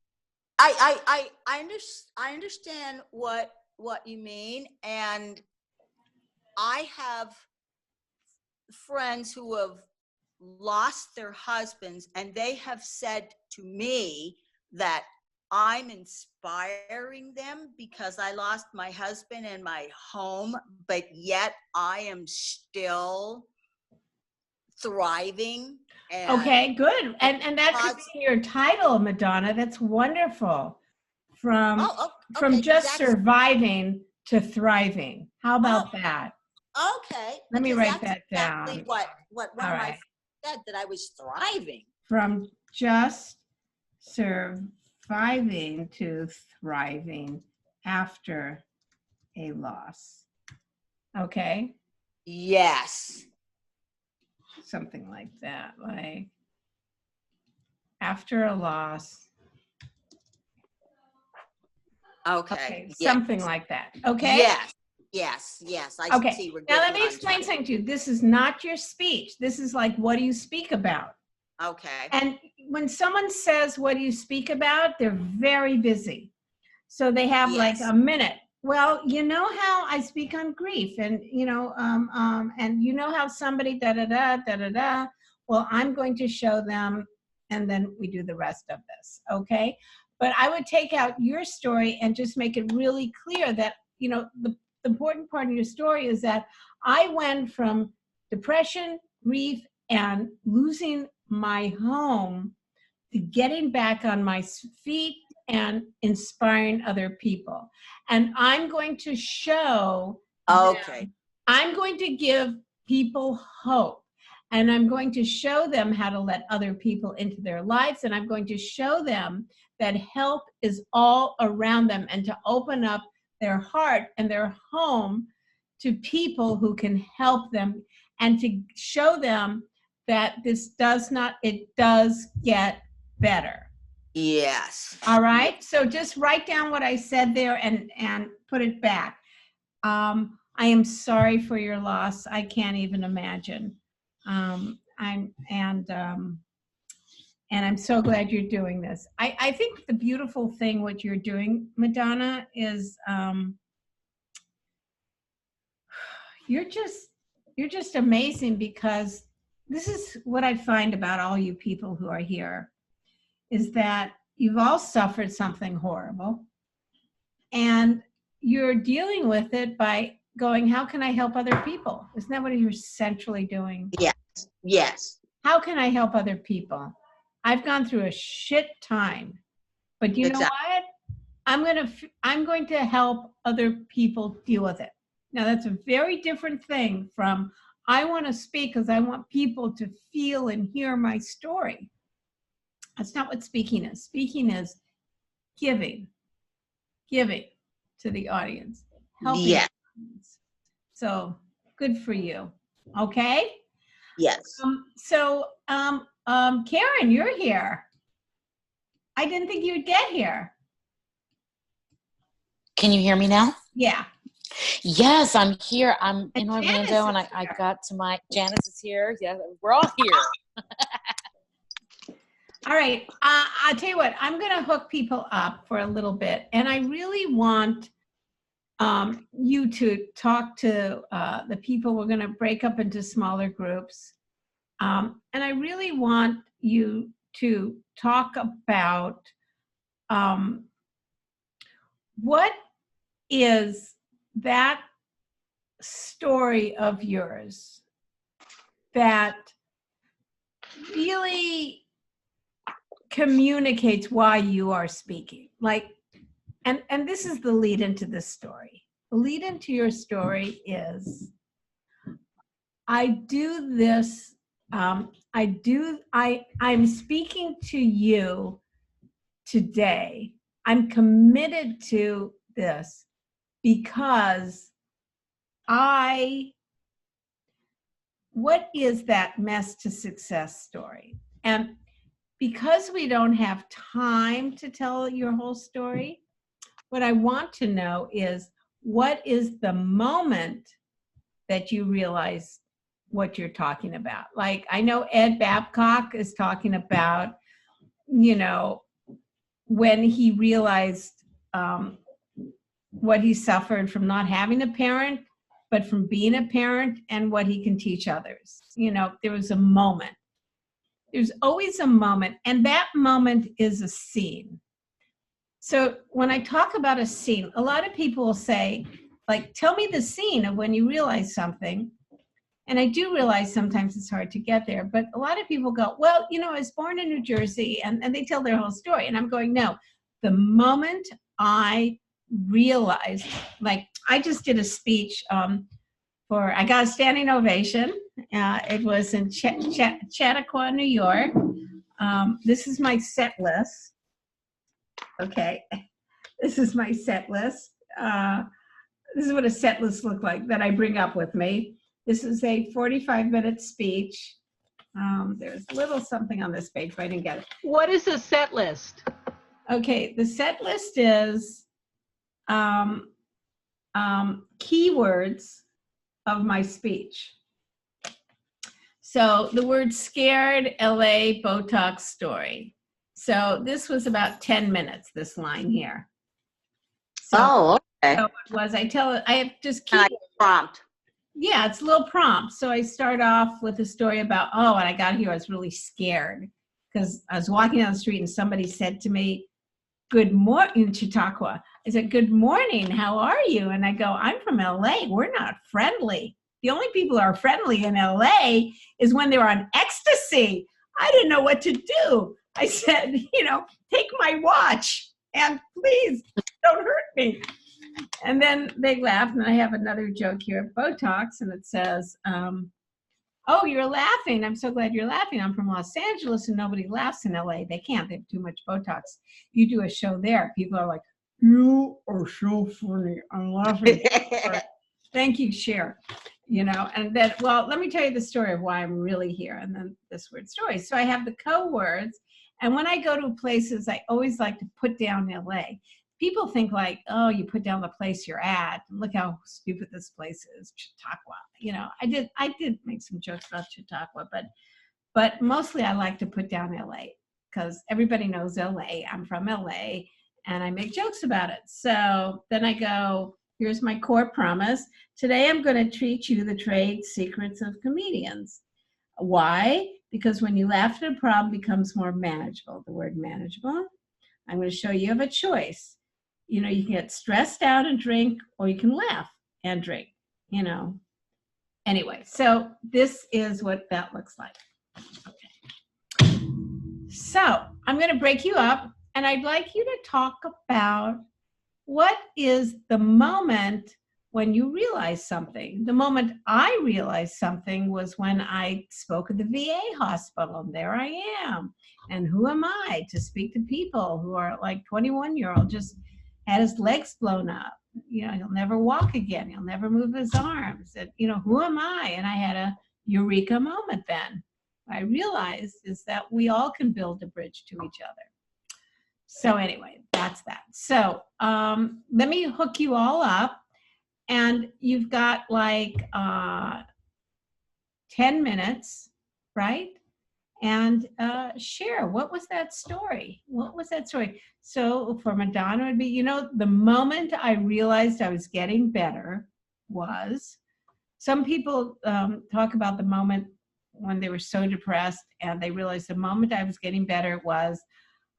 I understand what you mean, and I have friends who have lost their husbands, and they have said to me that I'm inspiring them because I lost my husband and my home, but yet I am still thriving. Okay, good. And that could be your title, Madonna. That's wonderful. From just surviving to thriving. How about that? Okay. Let me write that down. Exactly what one of my friends said, that I was thriving. From just surviving to thriving after a loss. Okay? Yes. Something like that, like after a loss. Okay. Something like that. Okay? Yes. I see. Now let me explain something to you. This is not your speech. This is like, what do you speak about? Okay. And when someone says, what do you speak about? They're very busy. So they have like a minute Well, you know how I speak on grief, and and you know how somebody da da da da da da. Well, I'm going to show them, and then we do the rest of this, okay? But I would take out your story and just make it really clear that the important part of your story is that I went from depression, grief, and losing my home to getting back on my feet and inspiring other people. And I'm going to show, Okay. I'm going to give people hope. And I'm going to show them how to let other people into their lives. And I'm going to show them that help is all around them, and to open up their heart and their home to people who can help them, and to show them that it does get better. Yes. All right. So just write down what I said there and put it back. I am sorry for your loss. I can't even imagine. And I'm so glad you're doing this. I think the beautiful thing what you're doing, Madonna, is you're just amazing, because this is what I find about all you people who are here, is that you've all suffered something horrible, and you're dealing with it by going, how can I help other people? Isn't that what you're centrally doing? Yes. Yes. How can I help other people? I've gone through a shit time, but you know what? I'm going to help other people deal with it. Now that's a very different thing from, I want to speak because I want people to feel and hear my story. That's not what speaking is. Speaking is giving to the audience, helping. Yes. So good for you. Okay. Yes. Karen, you're here. I didn't think you'd get here. Can you hear me now? Yeah. Yes, I'm here. I'm in Orlando, and I here. got to Janice is here. Yeah, we're all here. All right. I'll tell you what, I'm going to hook people up for a little bit. And I really want you to talk to the people. We're going to break up into smaller groups. And I really want you to talk about what is that story of yours that really communicates why you are speaking. And this is the lead into this story. The lead into your story is, I'm speaking to you today. I'm committed to this because what is that mess to success story? And because we don't have time to tell your whole story, what I want to know is, what is the moment that you realize what you're talking about? Like, I know Ed Babcock is talking about, when he realized what he suffered from not having a parent, but from being a parent, and what he can teach others. There was a moment. There's always a moment, and that moment is a scene. So when I talk about a scene, a lot of people will say, like, tell me the scene of when you realize something. And I do realize sometimes it's hard to get there, but a lot of people go, well, I was born in New Jersey, and they tell their whole story. And I'm going, no, the moment I realized, like, I just did a speech I got a standing ovation. It was in Chautauqua, New York. This is my set list. Okay, this is my set list. This is what a set list looked like that I bring up with me. This is a 45-minute speech. There's a little something on this page, but I didn't get it. What is a set list? Okay, the set list is keywords of my speech. So the word scared, LA, Botox, story. So this was about 10 minutes, this line here. So, Okay. So it was, I have just Can I keep, prompt? yeah, it's a little prompt. So I start off with a story about, oh, when I got here, I was really scared because I was walking down the street and somebody said to me, good morning, in Chautauqua. I said, good morning, how are you? And I go, I'm from LA, we're not friendly. The only people who are friendly in LA is when they're on ecstasy. I didn't know what to do. I said, take my watch and please don't hurt me. And then they laughed, and I have another joke here, Botox, and it says, oh, you're laughing. I'm so glad you're laughing. I'm from Los Angeles, and nobody laughs in LA. They can't. They have too much Botox. You do a show there. People are like, you are so funny. I'm laughing. Thank you, Cher. And then, well, let me tell you the story of why I'm really here, and then this word story. So I have the code words, and when I go to places, I always like to put down LA. People think like, oh, you put down the place you're at. Look how stupid this place is, Chautauqua. I did make some jokes about Chautauqua, but mostly I like to put down LA because everybody knows LA. I'm from LA, and I make jokes about it. So then I go, here's my core promise. Today I'm going to teach you the trade secrets of comedians. Why? Because when you laugh at a problem, it becomes more manageable. The word manageable. I'm going to show you have a choice. You can get stressed out and drink, or you can laugh and drink, Anyway, so this is what that looks like. Okay. So I'm going to break you up, and I'd like you to talk about what is the moment when you realize something. The moment I realized something was when I spoke at the VA hospital, and there I am. And who am I to speak to people who are like 21-year-old just had his legs blown up. He'll never walk again. He'll never move his arms. And, who am I? And I had a Eureka moment then. What I realized is that we all can build a bridge to each other. So anyway, that's that. So let me hook you all up. And you've got like 10 minutes, right? And share, what was that story? What was that story? So for Madonna, it would be, the moment I realized I was getting better was, some people talk about the moment when they were so depressed and they realized the moment I was getting better was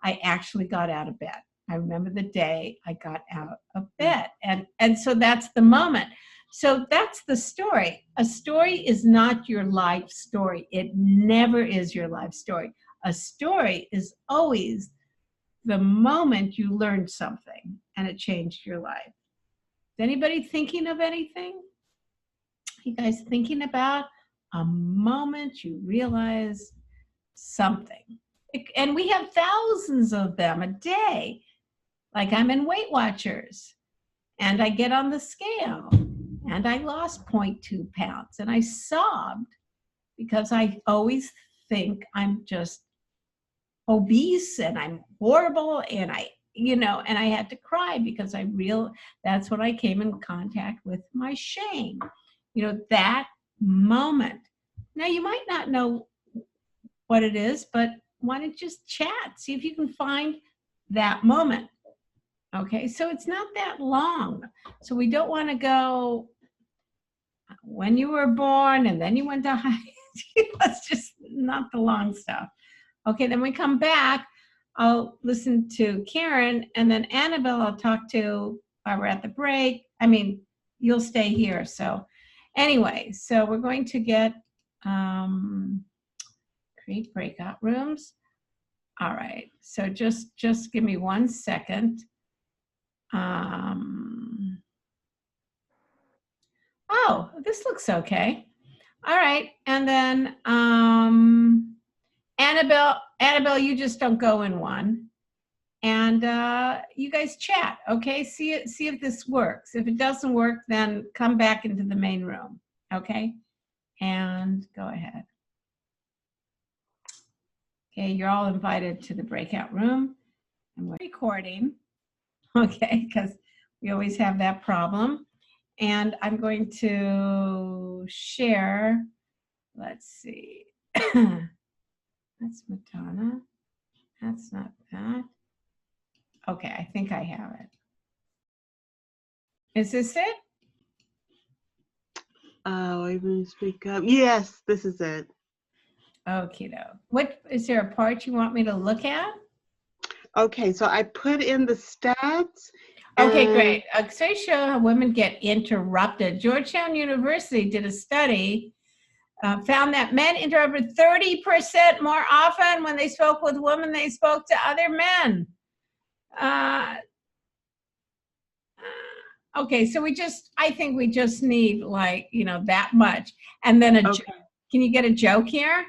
I actually got out of bed. I remember the day I got out of bed. And so that's the moment. So that's the story. A story is not your life story. It never is your life story. A story is always the moment you learned something and it changed your life. Is anybody thinking of anything? You guys thinking about a moment you realize something? And we have thousands of them a day. Like I'm in Weight Watchers and I get on the scale and I lost 0.2 pounds and I sobbed because I always think I'm just obese and I'm horrible and and I had to cry because that's when I came in contact with my shame. That moment. Now you might not know what it is, but why don't you just chat? See if you can find that moment. Okay, so it's not that long. So we don't want to go when you were born and then you went to high school. That's just not the long stuff. Okay, then we come back. I'll listen to Karen, and then Annabelle I'll talk to while we're at the break. You'll stay here. So anyway, so we're going to get create breakout rooms. All right, so just give me 1 second. Oh, this looks okay. All right, and then Annabelle, you just don't go in one, and you guys chat. Okay, see if this works. If it doesn't work, then come back into the main room. Okay, and go ahead. Okay, you're all invited to the breakout room, and we're recording. Okay, because we always have that problem. And I'm going to share, let's see. That's Madonna. That's not that. Okay, I think I have it. Is this it? Even speak up. Yes, this is it. Okay, though. What is there a part you want me to look at? Okay, so I put in the stats. Okay, and- great. So show how women get interrupted. Georgetown University did a study, found that men interrupted 30% more often when they spoke with women they spoke to other men. Okay, so I think we just need like, that much. And then Okay. can you get a joke here?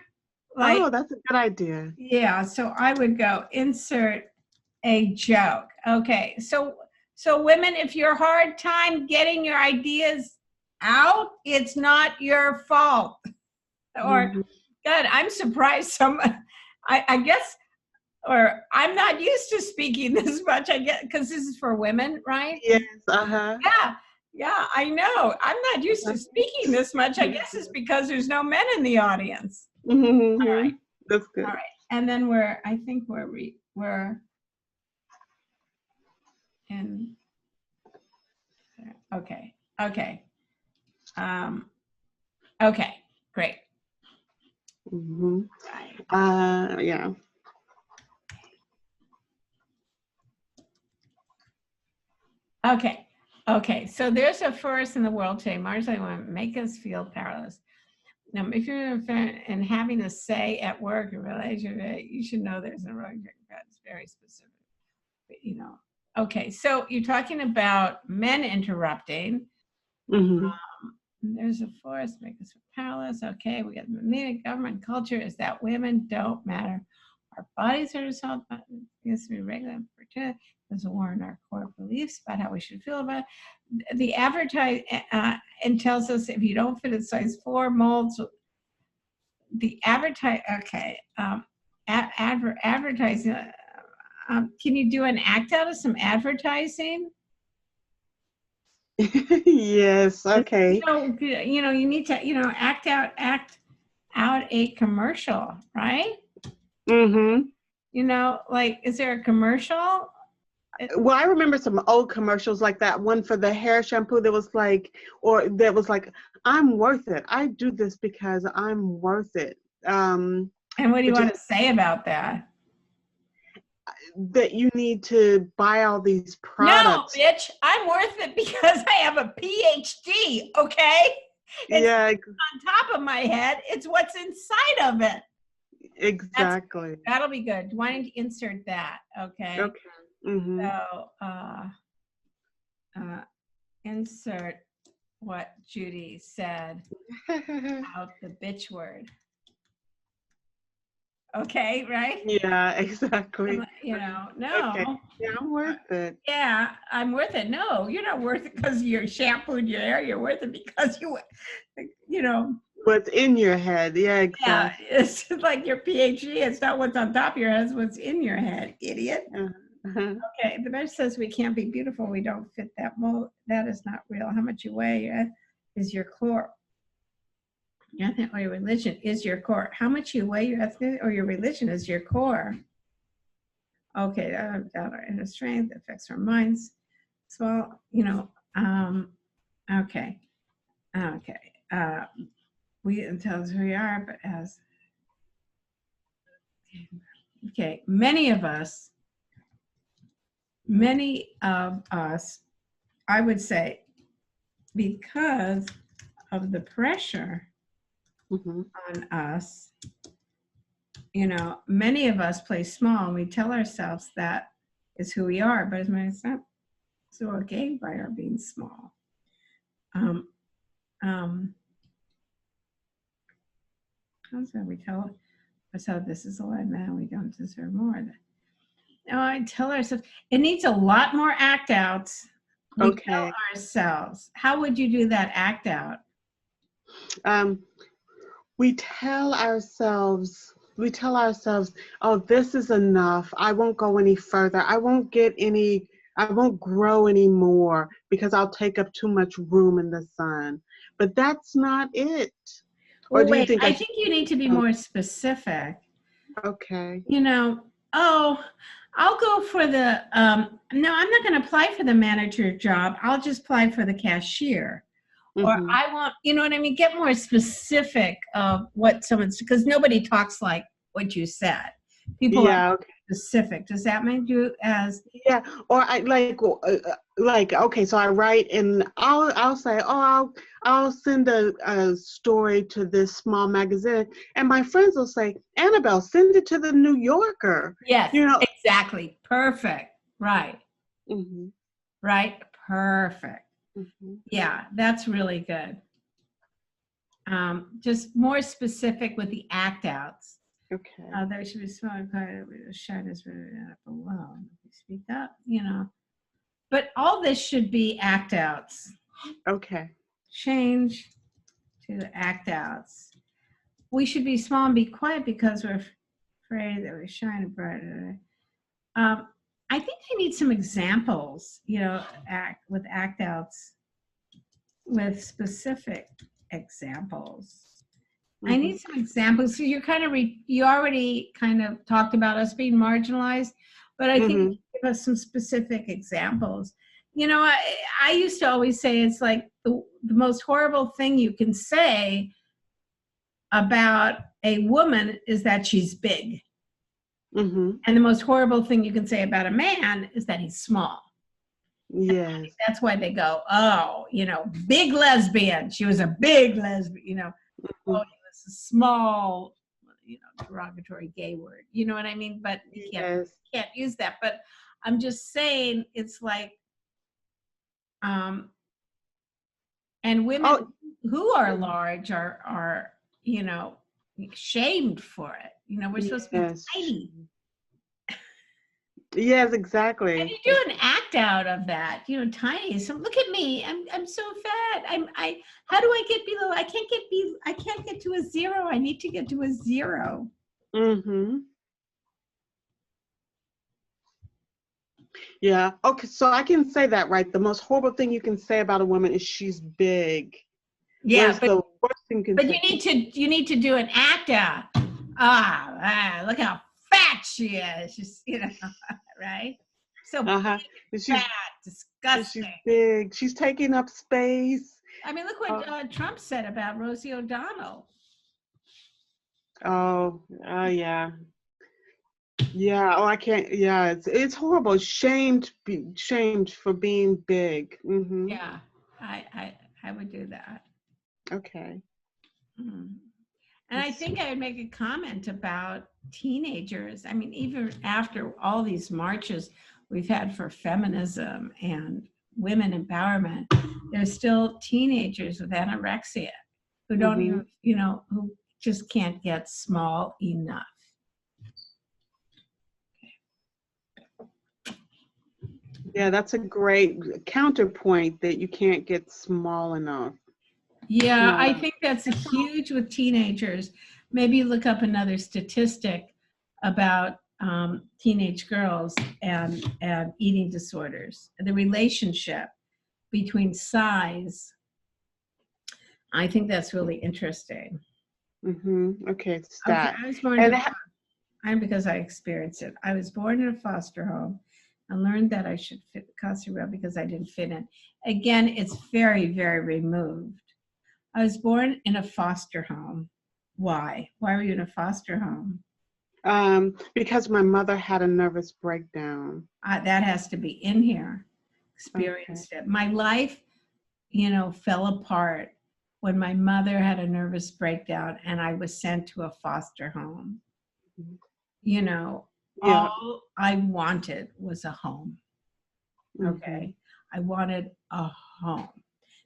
Oh, that's a good idea. Yeah, so I would go insert a joke. Okay, so women, if you're hard time getting your ideas out, it's not your fault. Or, God, I'm surprised I guess, or I'm not used to speaking this much, I guess, because this is for women, right? Yes, uh-huh. Yeah, I know. I'm not used to speaking this much. I guess it's because there's no men in the audience. Mm-hmm. All right. That's good. All right. And then we're in, okay. Okay, great. Mm-hmm. Yeah. Okay, so there's a force in the world today. Mars, I want to make us feel powerless. Now, if you're and having a say at work or relationship, you should know there's a wrong. That's very specific. But, okay, so you're talking about men interrupting. Mm-hmm. There's a force make us powerless. Okay, we got the media, government, culture is that women don't matter. Our bodies are assault buttons. Yes, we regular opportunity. There's a war in our core beliefs about how we should feel about it. The advertise and tells us if you don't fit a size 4 molds. The advertise. Okay, advertising. Can you do an act out of some advertising? Yes, okay. You need to, act out a commercial, right? Mm-hmm. Like, is there a commercial? Well, I remember some old commercials like that one for the hair shampoo that was like, I'm worth it. I do this because I'm worth it. And what do you want to say about that? That you need to buy all these products. No, bitch, I'm worth it because I have a PhD, okay? It's on top of my head. It's what's inside of it. Exactly. That'll be good. Why don't you insert that, okay? Okay. Mm-hmm. So, insert what Judy said about the bitch word. Okay, right? Yeah, exactly. No. Okay. Yeah, I'm worth it. Yeah, I'm worth it. No, you're not worth it because you shampooed your hair. You're worth it because What's in your head. Yeah, exactly. Yeah, it's like your PhD. It's not what's on top of your head, it's what's in your head, idiot. Uh-huh. Okay, the message says we can't be beautiful. We don't fit that mold. That is not real. How much you weigh is your core. Your ethnic or your religion is your core. How much you weigh, your ethnic or your religion is your core. Okay, doubt our inner strength affects our minds. So, okay. We tell us who we are, but as many of us, I would say, because of the pressure Mm-hmm. on us, many of us play small and we tell ourselves that is who we are, but it's not so okay by our being small. So we tell ourselves this is a lie, man, we don't deserve more. No, I tell ourselves it needs a lot more act outs. We tell ourselves. How would you do that act out? We tell ourselves, oh, this is enough. I won't go any further. I won't grow anymore because I'll take up too much room in the sun. But that's not it. Well, wait, I think you need to be more specific. Okay. oh, I'll go for the, no, I'm not going to apply for the manager job. I'll just apply for the cashier. Or Mhm. I want, you know what I mean? Get more specific of what someone's, because nobody talks like what you said. People are Yeah. Okay. specific. Does that make you as, Yeah. Or I like okay. So I write and I'll say, oh, I'll send a story to this small magazine, and my friends will say, Annabelle, send it to the New Yorker. yes, You know. exactly. Perfect. Right. Mhm. Right. Perfect. Mhm. Yeah, that's really good. Just more specific with the act outs. Okay. There should be small shine is below. Speak up, you know. But all this should be act outs. Okay. Change to act outs. We should be small and be quiet because we're afraid that we shine brighter. I think I need some examples, you know, act outs with specific examples. I need some examples. So you're kind of you already kind of talked about us being marginalized, but I think you Mhm. give us some specific examples. You know, I used to always say it's like the most horrible thing you can say about a woman is that she's big. Mhm. And the most horrible thing you can say about a man is that he's small. Yes. That's why they go, oh, you know, big lesbian. She was a big lesbian, you know. Oh, Mhm. it was a small, you know, derogatory gay word. You know what I mean? But you Yes. can't use that. But I'm just saying it's like, and women Oh. who are large are, you know, shamed for it. You know, we're supposed to be Yes. tiny. Yes. And Exactly. you do an act out of that, you know, tiny. So look at me. I'm so fat. How do I get below? I can't get to a 0. I need to get to a 0. Mhm. Yeah. Okay. So I can say that, right? The most horrible thing you can say about a woman is she's big. Yeah, Whereas the worst thing you can but say. you need to do an act out. Look how fat she is. She's, you know, right? So Uh-huh. fat, She's disgusting. big. She's taking up space. I mean, look what Trump said about Rosie O'Donnell. Yeah. Yeah. Oh, I can't. Yeah. It's horrible. Shamed for being big. Mhm. Yeah, I would do that. Okay. Mm. And I think I would make a comment about teenagers. I mean, even after all these marches we've had for feminism and women empowerment, there's still teenagers with anorexia who don't Mhm. even, you know, who just can't get small enough. Yeah, that's a great counterpoint that you can't get small enough. Yeah, I Small. think that's huge with teenagers. Maybe look up another statistic about teenage girls and eating disorders. The relationship between size. I think that's really interesting. Mhm. Okay. Okay, Stat. I was born And into, I'm because I experienced it. I was born in a foster home and learned that I should fit the costume well because I didn't fit in. Again, it's very, very removed. I was born in a foster home. Why? Why were you in a foster home? because my mother had a nervous breakdown. That has to be in here. Experienced it. My life, you know, fell apart when my mother had a nervous breakdown and I was sent to a foster home. You know, Yeah. all I wanted was a home. Okay. I wanted a home.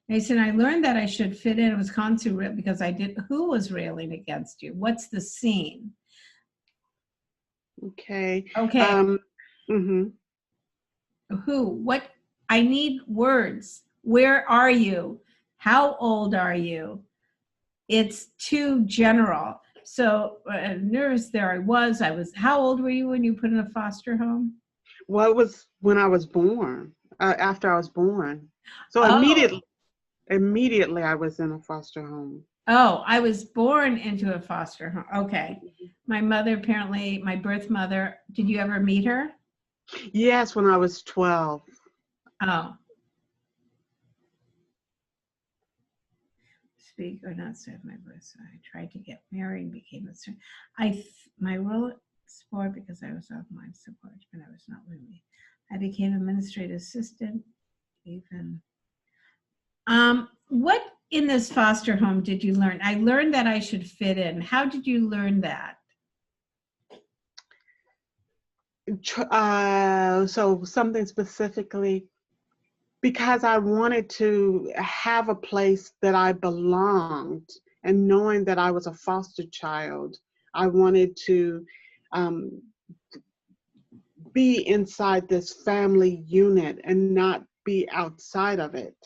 Mason, I learned that I should fit in. It was constant because I did. Who was railing against you? What's the scene? Okay. Okay. Mhm. Who? What? I need words. Where are you? How old are you? It's too general. So nervous there I was. How old were you when you put in a foster home? Well, it was when I was born, after I was born. So Oh, immediately I was in a foster home. Oh, I was born into a foster home. Okay. My mother, apparently, my birth mother, did you ever meet her? Yes, when I was 12. Oh. Speak or not serve my birth. So I tried to get married, became a my role sport because I was off my support, but I was not living. I became administrative assistant, even. What in this foster home did you learn? I learned that I should fit in. How did you learn that? So something specifically, because I wanted to have a place that I belonged, and knowing that I was a foster child, I wanted to be inside this family unit and not be outside of it.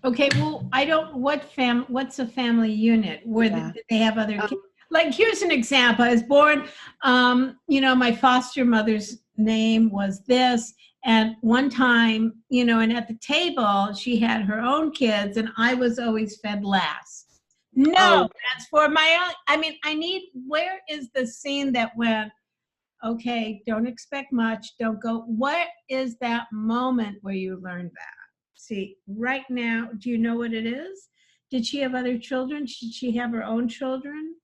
Okay, well, what's a family unit? Where Yeah. they have other kids? Like, here's an example. I was born, my foster mother's name was this. And one time, and at the table, she had her own kids and I was always fed last. No, that's for my own. Where is the scene that went, okay, don't expect much, don't go. What is that moment where you learned that? See, right now, do you know what it is? Did she have other children? Did she have her own children?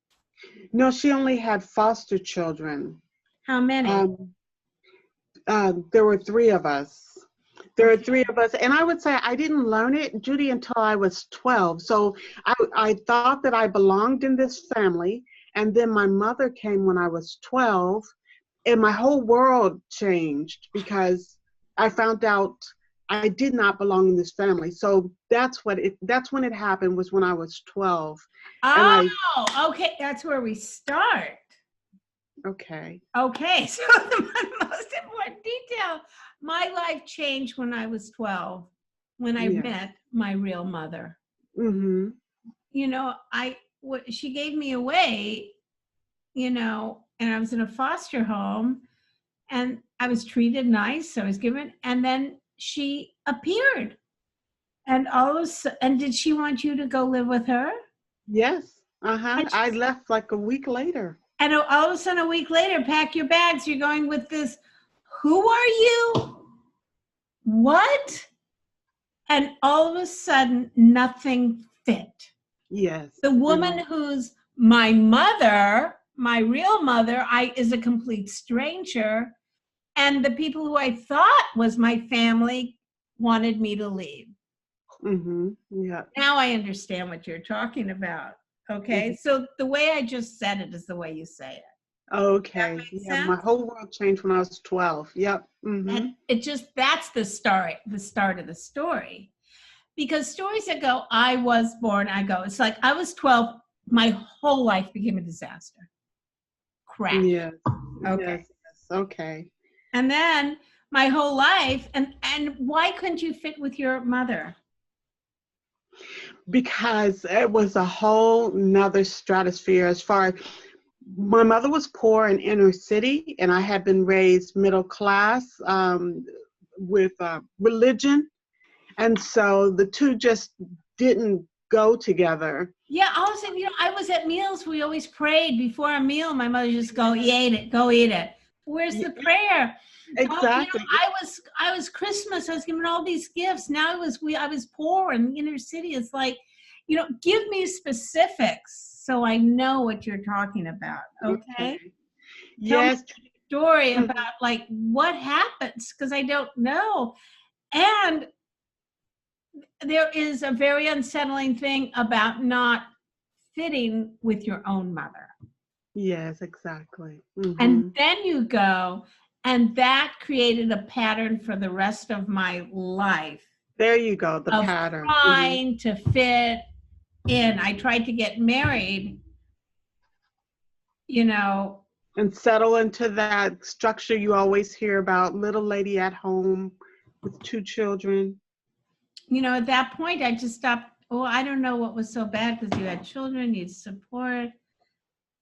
No, she only had foster children. How many? There were 3 of us. There are 3 of us, and I would say I didn't learn it, Judy, until I was 12. So I thought that I belonged in this family, and then my mother came when I was 12, and my whole world changed because I found out I did not belong in this family. So that's when it happened, was when I was 12. Okay, that's where we start. Okay. Okay, so the most important detail, my life changed when I was 12, when I met my real mother. Mm-hmm. She gave me away, and I was in a foster home, and I was treated nice, I was given, and then she appeared. And and did she want you to go live with her? Yes. I left like a week later. And all of a sudden, a week later, pack your bags. You're going with this. Who are you? What? And all of a sudden, nothing fit. Yes. The woman who's my mother, my real mother, is a complete stranger. And the people who I thought was my family wanted me to leave. Mm-hmm. Yeah. Now I understand what you're talking about. Okay. Mm-hmm. So the way I just said it is the way you say it. Okay. Yeah, my whole world changed when I was 12. Yep. Mm-hmm. And that's the start of the story. Because stories that go, I was born, it's like I was 12, my whole life became a disaster. Crash. Yeah. Okay. Yes. Okay. And then my whole life, and why couldn't you fit with your mother? Because it was a whole nother stratosphere. As far as my mother was poor in inner city, and I had been raised middle class with religion, and so the two just didn't go together. Yeah, also, I was at meals. We always prayed before a meal. My mother just go eat it. Where's the prayer? Exactly. I was Christmas. I was given all these gifts. Now I was poor in inner city. It's like, give me specifics so I know what you're talking about. Okay. Yes. Tell me a story about like what happens, because I don't know. And there is a very unsettling thing about not fitting with your own mother. Yes, exactly. Mm-hmm. And then you go, and that created a pattern for the rest of my life. There you go, the pattern. Trying to fit in. I tried to get married, and settle into that structure you always hear about, little lady at home with 2 children. At that point, I just stopped. Oh, I don't know what was so bad, because you had children, you had support.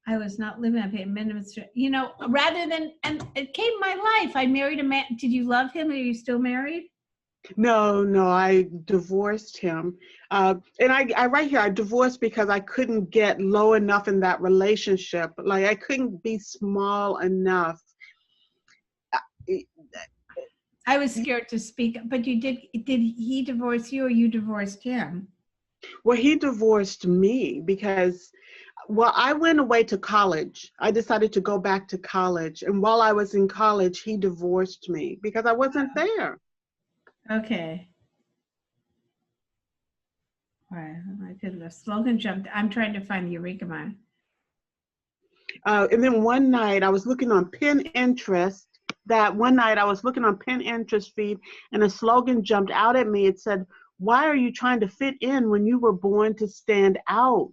I was not living, I paid minimum, rather than, and it came my life. I married a man. Did you love him? Are you still married? No, I divorced him. And I right here, I divorced because I couldn't get low enough in that relationship. Like I couldn't be small enough. I was scared to speak, but did he divorce you or you divorced him? Well, he divorced me because, well, I went away to college. I decided to go back to college. And while I was in college, he divorced me because I wasn't there. Okay. All right. Oh my goodness. Slogan jumped. I'm trying to find the Eureka mine. And then one night I was looking on Pinterest. I was looking on Pinterest feed, and a slogan jumped out at me. It said, "Why are you trying to fit in when you were born to stand out?"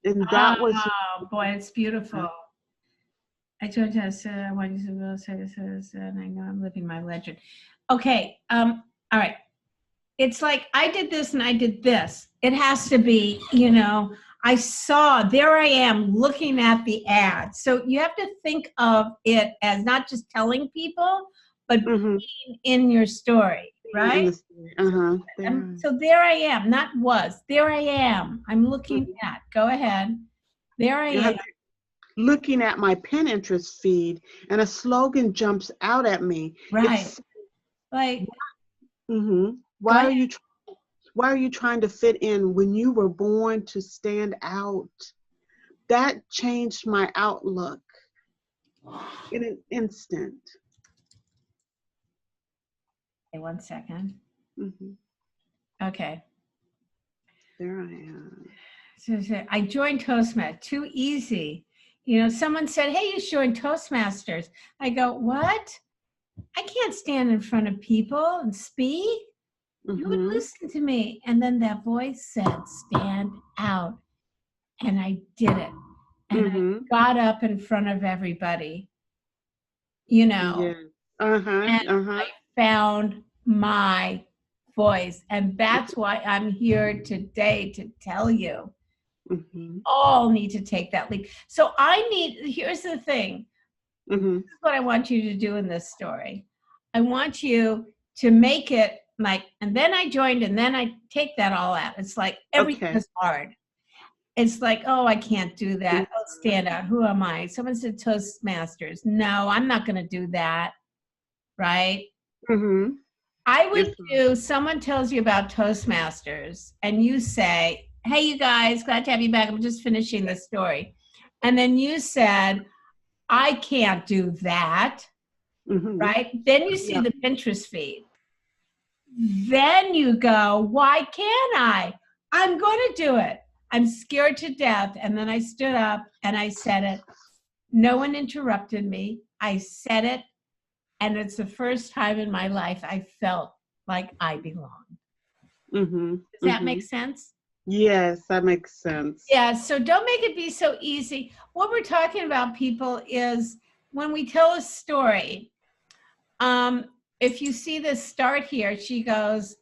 And that was. Oh boy, it's beautiful. I told you I said I want you to say this, and I know I'm living my legend. Okay. All right. It's like I did this and I did this. It has to be, there I am looking at the ad. So you have to think of it as not just telling people, but being in your story, right? So there I am, not was. There I am. I'm looking at. Go ahead. There I am. Looking at my Pinterest feed, and a slogan jumps out at me. Right. Like. Why are you trying to fit in when you were born to stand out? That changed my outlook in an instant. Okay, 1 second. Okay. There I am. So I joined Toastmasters. Too easy. Someone said, "Hey, you joined Toastmasters." I go, "What? I can't stand in front of people and speak. You would listen to me." And then that voice said, "Stand out." And I did it. And I got up in front of everybody, And I found my voice. And that's why I'm here today to tell you. All need to take that leap. So here's the thing. This is what I want you to do in this story. I want you to make it like, and then I joined, and then I take that all out. It's like everything is hard. It's like, oh, I can't do that. Oh, stand out. Who am I? Someone said Toastmasters. No, I'm not going to do that. Right? I would do, someone tells you about Toastmasters, and you say, "Hey, you guys, glad to have you back. I'm just finishing the story." And then you said, "I can't do that." Right? Then you see the Pinterest feed. Then you go, "Why can't I? I'm going to do it. I'm scared to death." And then I stood up and I said it. No one interrupted me. I said it. And it's the first time in my life I felt like I belonged. Does that make sense? Yes, that makes sense. Yeah, so don't make it be so easy. What we're talking about, people, is when we tell a story, if you see this start here, she goes,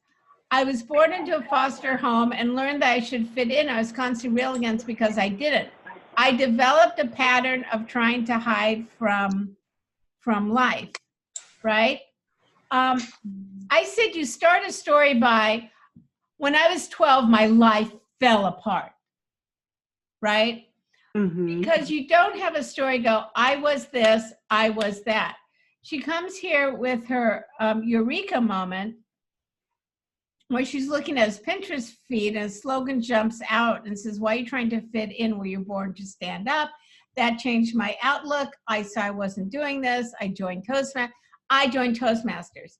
"I was born into a foster home and learned that I should fit in. I was constantly railed against because I didn't. I developed a pattern of trying to hide from life," right? I said you start a story by, "When I was 12, my life fell apart," right? Because you don't have a story go, "I was this, I was that." She comes here with her Eureka moment where she's looking at his Pinterest feed and a slogan jumps out and says, "Why are you trying to fit in where you're born to stand up? That changed my outlook. I saw I wasn't doing this. I joined Toastmasters."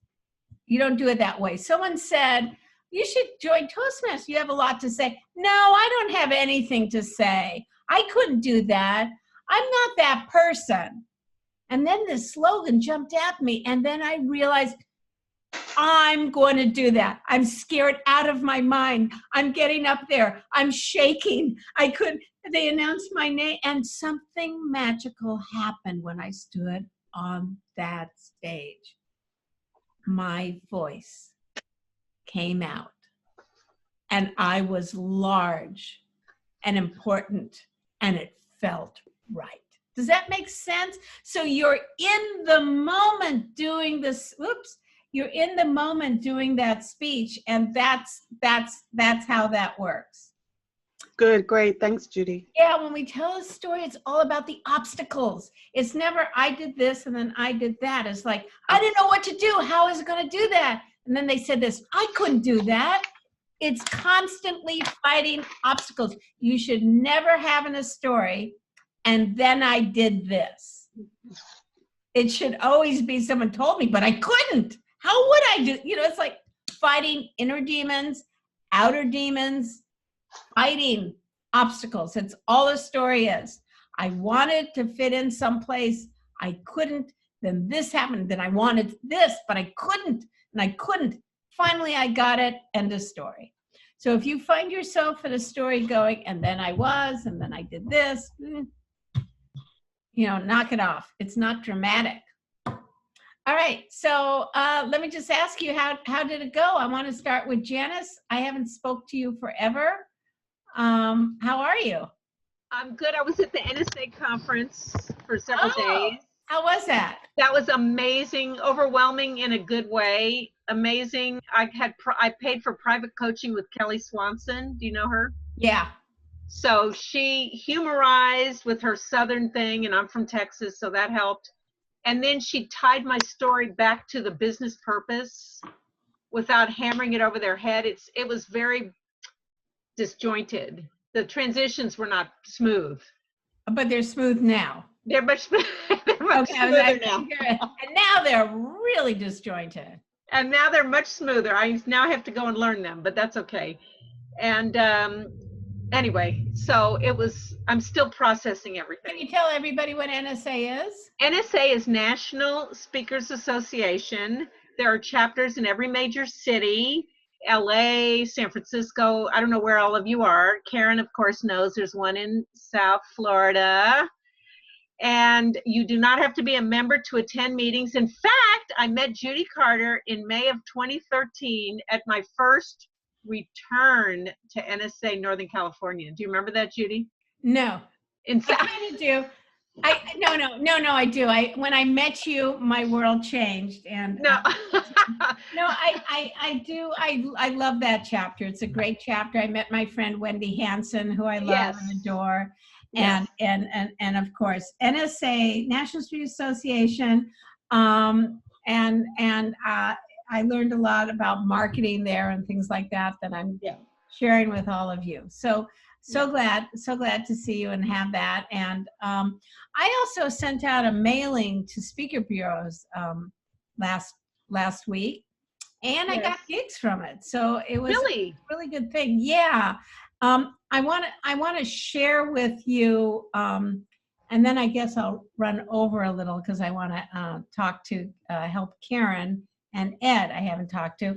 You don't do it that way. Someone said, "You should join Toastmasters. You have a lot to say." No, I don't have anything to say. I couldn't do that. I'm not that person. And then the slogan jumped at me, and then I realized I'm going to do that. I'm scared out of my mind. I'm getting up there. I'm shaking. They announced my name, and something magical happened when I stood on that stage. My voice came out, and I was large and important, and it felt right. Does that make sense? So you're in the moment doing this. Whoops. you're in the moment doing that speech, and that's how that works. Good, great. Thanks, Judy. Yeah, when we tell a story, it's all about the obstacles. It's never, I did this and then I did that. It's like, I didn't know what to do. How is it going to do that? And then they said this, I couldn't do that. It's constantly fighting obstacles. You should never have in a story, and then I did this. It should always be someone told me, but I couldn't. How would I do? You know, it's like fighting inner demons, outer demons, fighting obstacles. That's all a story is. I wanted to fit in someplace. I couldn't. Then this happened. Then I wanted this, but I couldn't. And I couldn't. Finally, I got it. End of story. So if you find yourself in a story going, and then I was, and then I did this, you know, knock it off. It's not dramatic. All right. So let me just ask you, how did it go? I want to start with Janice. I haven't spoke to you forever. How are you? I'm good. I was at the NSA conference for several days. How was that? That was amazing, overwhelming in a good way. Amazing. I paid for private coaching with Kelly Swanson. Do you know her? Yeah. So she humorized with her Southern thing, and I'm from Texas, so that helped. And then she tied my story back to the business purpose without hammering it over their head. It was very disjointed. The transitions were not smooth. But they're smooth now. They're much smoother now. And now they're really disjointed. And now they're much smoother. I now have to go and learn them, but that's okay. And anyway, so I'm still processing everything. Can you tell everybody what NSA is? NSA is National Speakers Association. There are chapters in every major city, LA, San Francisco. I don't know where all of you are. Karen, of course, knows there's one in South Florida. And you do not have to be a member to attend meetings. In fact, I met Judy Carter in May of 2013 at my first return to NSA Northern California. Do you remember that, Judy? No. In fact, I kind of do. No, I do. When I met you, my world changed. And no. I do. I love that chapter. It's a great chapter. I met my friend Wendy Hansen, who I love and adore. And, Yes. and of course, NSA, National Street Association, I learned a lot about marketing there and things like that I'm sharing with all of you. So glad to see you and have that. And I also sent out a mailing to speaker bureaus last week, and I got gigs from it. So it was a really good thing. Yeah. I want to share with you, and then I guess I'll run over a little because I want to talk to help Karen and Ed. I haven't talked to,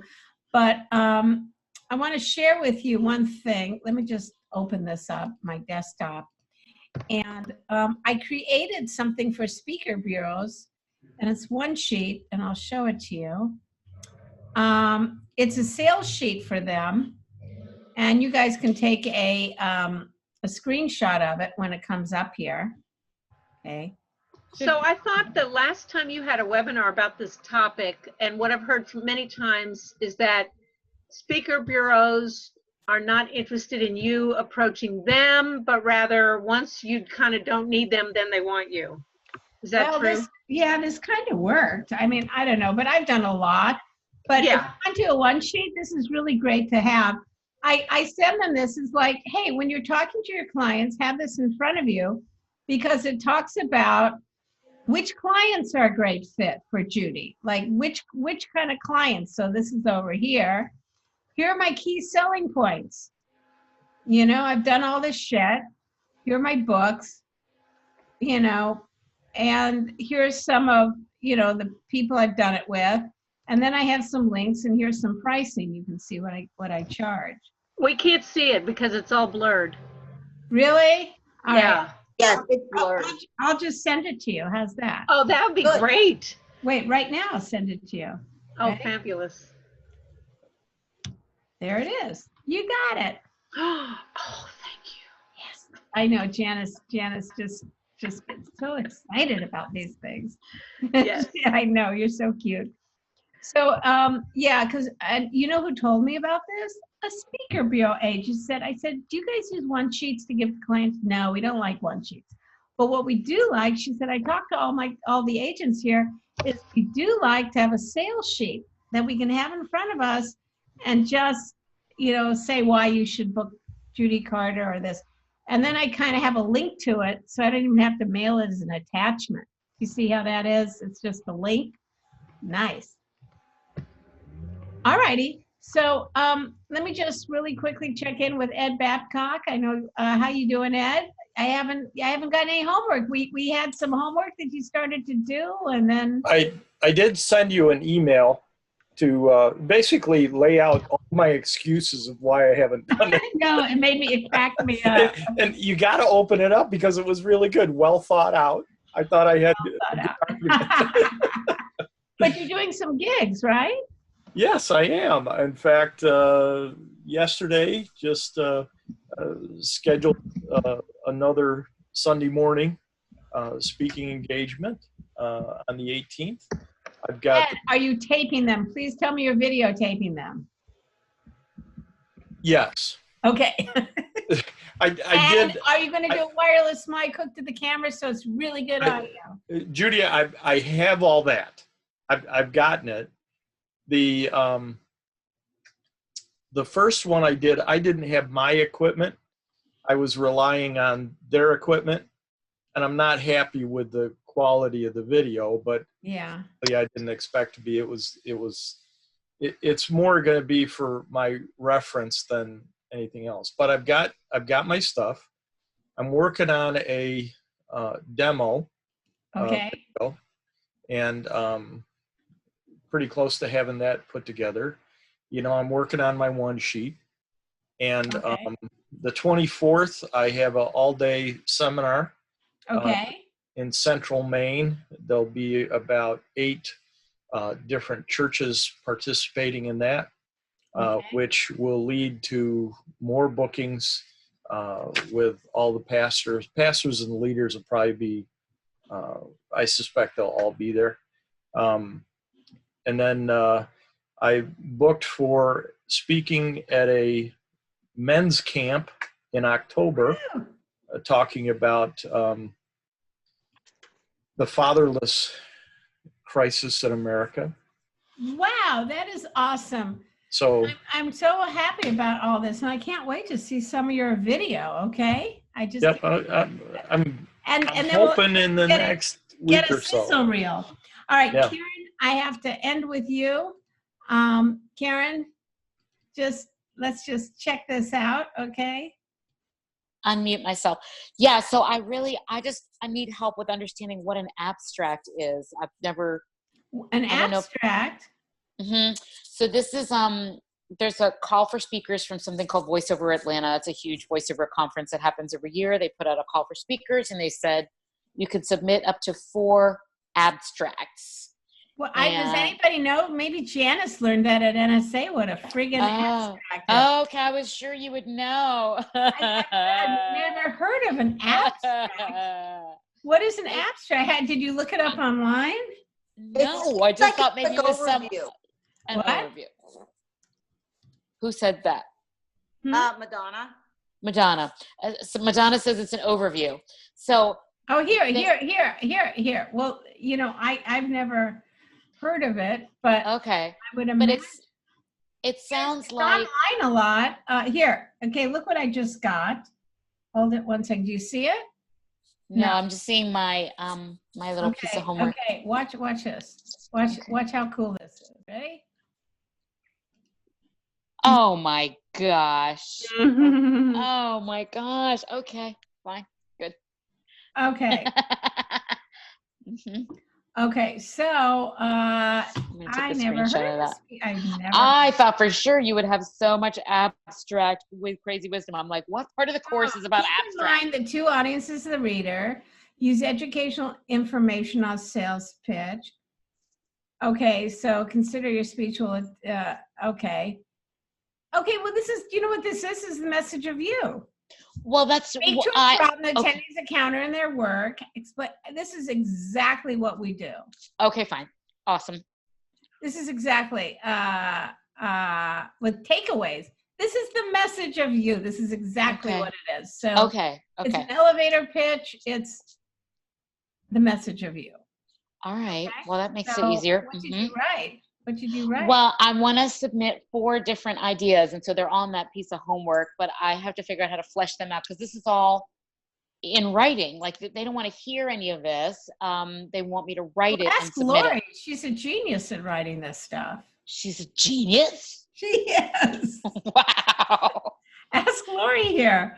but I want to share with you one thing. Let me just open this up, my desktop, and I created something for speaker bureaus, and it's one sheet, and I'll show it to you. It's a sales sheet for them. And you guys can take a screenshot of it when it comes up here. Okay. So I thought the last time you had a webinar about this topic, and what I've heard from many times is that speaker bureaus are not interested in you approaching them, but rather once you kind of don't need them, then they want you. Is that true? This kind of worked. I mean, I don't know, but I've done a lot. But if you want to do a one sheet, this is really great to have. I send them this. It's like, hey, when you're talking to your clients, have this in front of you, because it talks about which clients are a great fit for Judy, like which kind of clients. So this is over here. Here are my key selling points. You know, I've done all this shit. Here are my books, you know, and here's some of, you know, the people I've done it with. And then I have some links, and here's some pricing. You can see what I charge. We can't see it because it's all blurred. Really? All right. Yes, it's blurred. I'll just send it to you. How's that? Oh, that would be great. Wait, right now I'll send it to you. Oh, Okay? fabulous. There it is. You got it. Oh, thank you. Yes. I know Janice just gets so excited about these things. Yes. I know, you're so cute. So, yeah, because you know who told me about this? A speaker bureau agent said, I said, do you guys use one sheets to give to clients? No, we don't like one sheets. But what we do like, she said, I talked to all the agents here, is we do like to have a sales sheet that we can have in front of us and just, say why you should book Judy Carter or this. And then I kind of have a link to it, so I don't even have to mail it as an attachment. You see how that is? It's just a link. Nice. All righty. So let me just really quickly check in with Ed Babcock. I know how you doing, Ed? I haven't gotten any homework. We had some homework that you started to do, and then I did send you an email to basically lay out all my excuses of why I haven't done it. No, it cracked me up. And you got to open it up because it was really good, well thought out. I thought I had. But you're doing some gigs, right? Yes, I am. In fact, yesterday just scheduled another Sunday morning speaking engagement on the 18th. I've got. Ed, are you taping them? Please tell me you're videotaping them. Yes. Okay. I did. Are you going to do a wireless mic hooked to the camera so it's really good audio? Judy, I have all that. I've gotten it. The first one I didn't have my equipment. I was relying on their equipment, and I'm not happy with the quality of the video, but yeah, I didn't expect to be. It's more going to be for my reference than anything else. But I've got my stuff. I'm working on a demo. Okay. Video, and pretty close to having that put together. I'm working on my one sheet, and okay. The 24th I have an all-day seminar. Okay. In Central Maine. There'll be about 8 different churches participating in that, Okay. which will lead to more bookings with all the pastors. Pastors and leaders will probably be, I suspect they'll all be there. And then I booked for speaking at a men's camp in October, talking about the fatherless crisis in America. Wow, that is awesome. So I'm so happy about all this, and I can't wait to see some of your video. Okay, I just yep, I'm then hoping in the next week or so. Get a sizzle reel. All right, Yeah. Karen, I have to end with you. Karen, let's just check this out, okay? Unmute myself. Yeah, so I need help with understanding what an abstract is. I've never. An abstract? Mm-hmm. So this is, there's a call for speakers from something called Voice Over Atlanta. It's a huge voiceover conference that happens every year. They put out a call for speakers, and they said you could submit up to 4 abstracts. Well, does anybody know? Maybe Janice learned that at NSA. What a friggin' abstract is. Okay, I was sure you would know. I've never heard of an abstract. What is an abstract? Did you look it up online? No, I just thought maybe it was an overview. Who said that? Madonna. Madonna. So Madonna says it's an overview. So. Oh, here. Well, I've never heard of it, but okay. I would imagine. But it sounds it's like online a lot. Here, okay, look what I just got. Hold it one second. Do you see it? No, I'm just seeing my my little piece of homework. Okay, watch this. Watch how cool this is. Ready? Oh my gosh. Oh my gosh. Okay, fine, good. Okay. Mm-hmm. Okay, so I never heard of this. I thought for sure you would have so much abstract with crazy wisdom. I'm like, what part of the course is about abstract? Keep in mind the 2 audiences, the reader. Use educational information on sales pitch. Okay, so consider your speech will, okay. Okay, well, you know what this is? This is the message of you. Well, that's Speak to a problem that attendees encounter in their work. Explain. This is exactly what we do. Okay, fine. Awesome. This is exactly with takeaways. This is the message of you. This is exactly Okay. what it is. So Okay. it's Okay. an elevator pitch. It's the message of you. All right. Okay. Well, that makes it So easier. what did you write? What did you write? Well, I want to submit 4 different ideas, and so they're on that piece of homework, but I have to figure out how to flesh them out because this is all in writing. Like they don't want to hear any of this. They want me to write it and Ask submit Lori. it. She's a genius at writing this stuff. She's a genius. She is. Wow. Ask Lori here.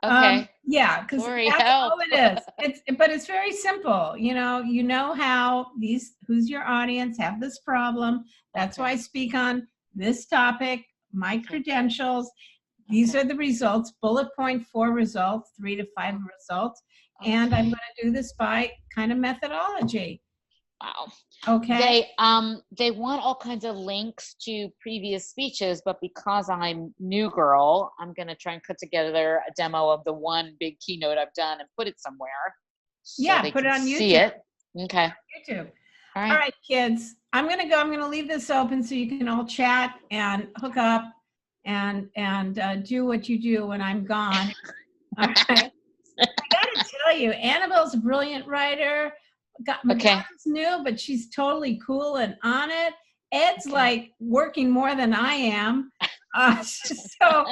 Okay. Yeah, because Lori, that's help. all it is. But it's very simple. You know how who's your audience have this problem. That's why I speak on this topic, my credentials. These are the results, bullet point 4 results, 3 to 5 results. And I'm going to do this by kind of methodology. Wow. Okay. They want all kinds of links to previous speeches, but because I'm new girl, I'm going to try and put together a demo of the one big keynote I've done and put it somewhere. So Yeah, they put it can on YouTube. see it. Okay. YouTube. All All right, kids. I'm going to go. I'm going to leave this open so you can all chat and hook up and do what you do when I'm gone. All right. I got to tell you, Annabelle's a brilliant writer. Madonna's new, but she's totally cool and on it. Ed's like working more than I am. So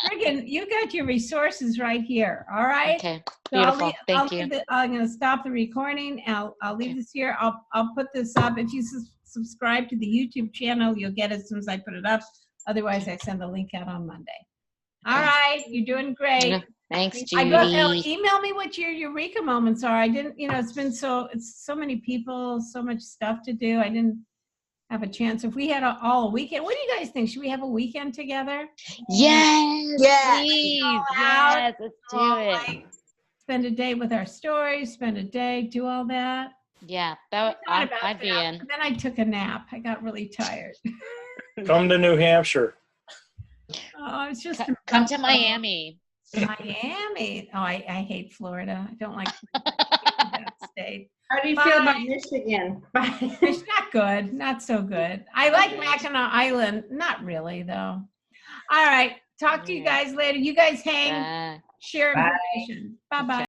friggin', you got your resources right here. All right. Okay. So Beautiful. Thank you. I'm going to stop the recording. I'll leave this here. I'll put this up. If you subscribe to the YouTube channel, you'll get it as soon as I put it up. Otherwise, I send the link out on Monday. All right. You're doing great. Thanks, Judy. Email me what your Eureka moments are. I didn't, it's been so many people, so much stuff to do. I didn't have a chance. If we had all a weekend, what do you guys think? Should we have a weekend together? Yes. Yes. Please. Out, Yes. Let's do it. like, spend a day with our stories, spend a day, do all that. Yeah. I'd be in. Then I took a nap. I got really tired. Come to New Hampshire. Oh, it's just Come to Miami. Miami. Oh, I hate Florida. I don't like that state. How do you feel about Michigan? It's not good. Not so good. I like Mackinac Island. Not really, though. All right. Talk to you guys later. You guys hang. Share information. Bye-bye.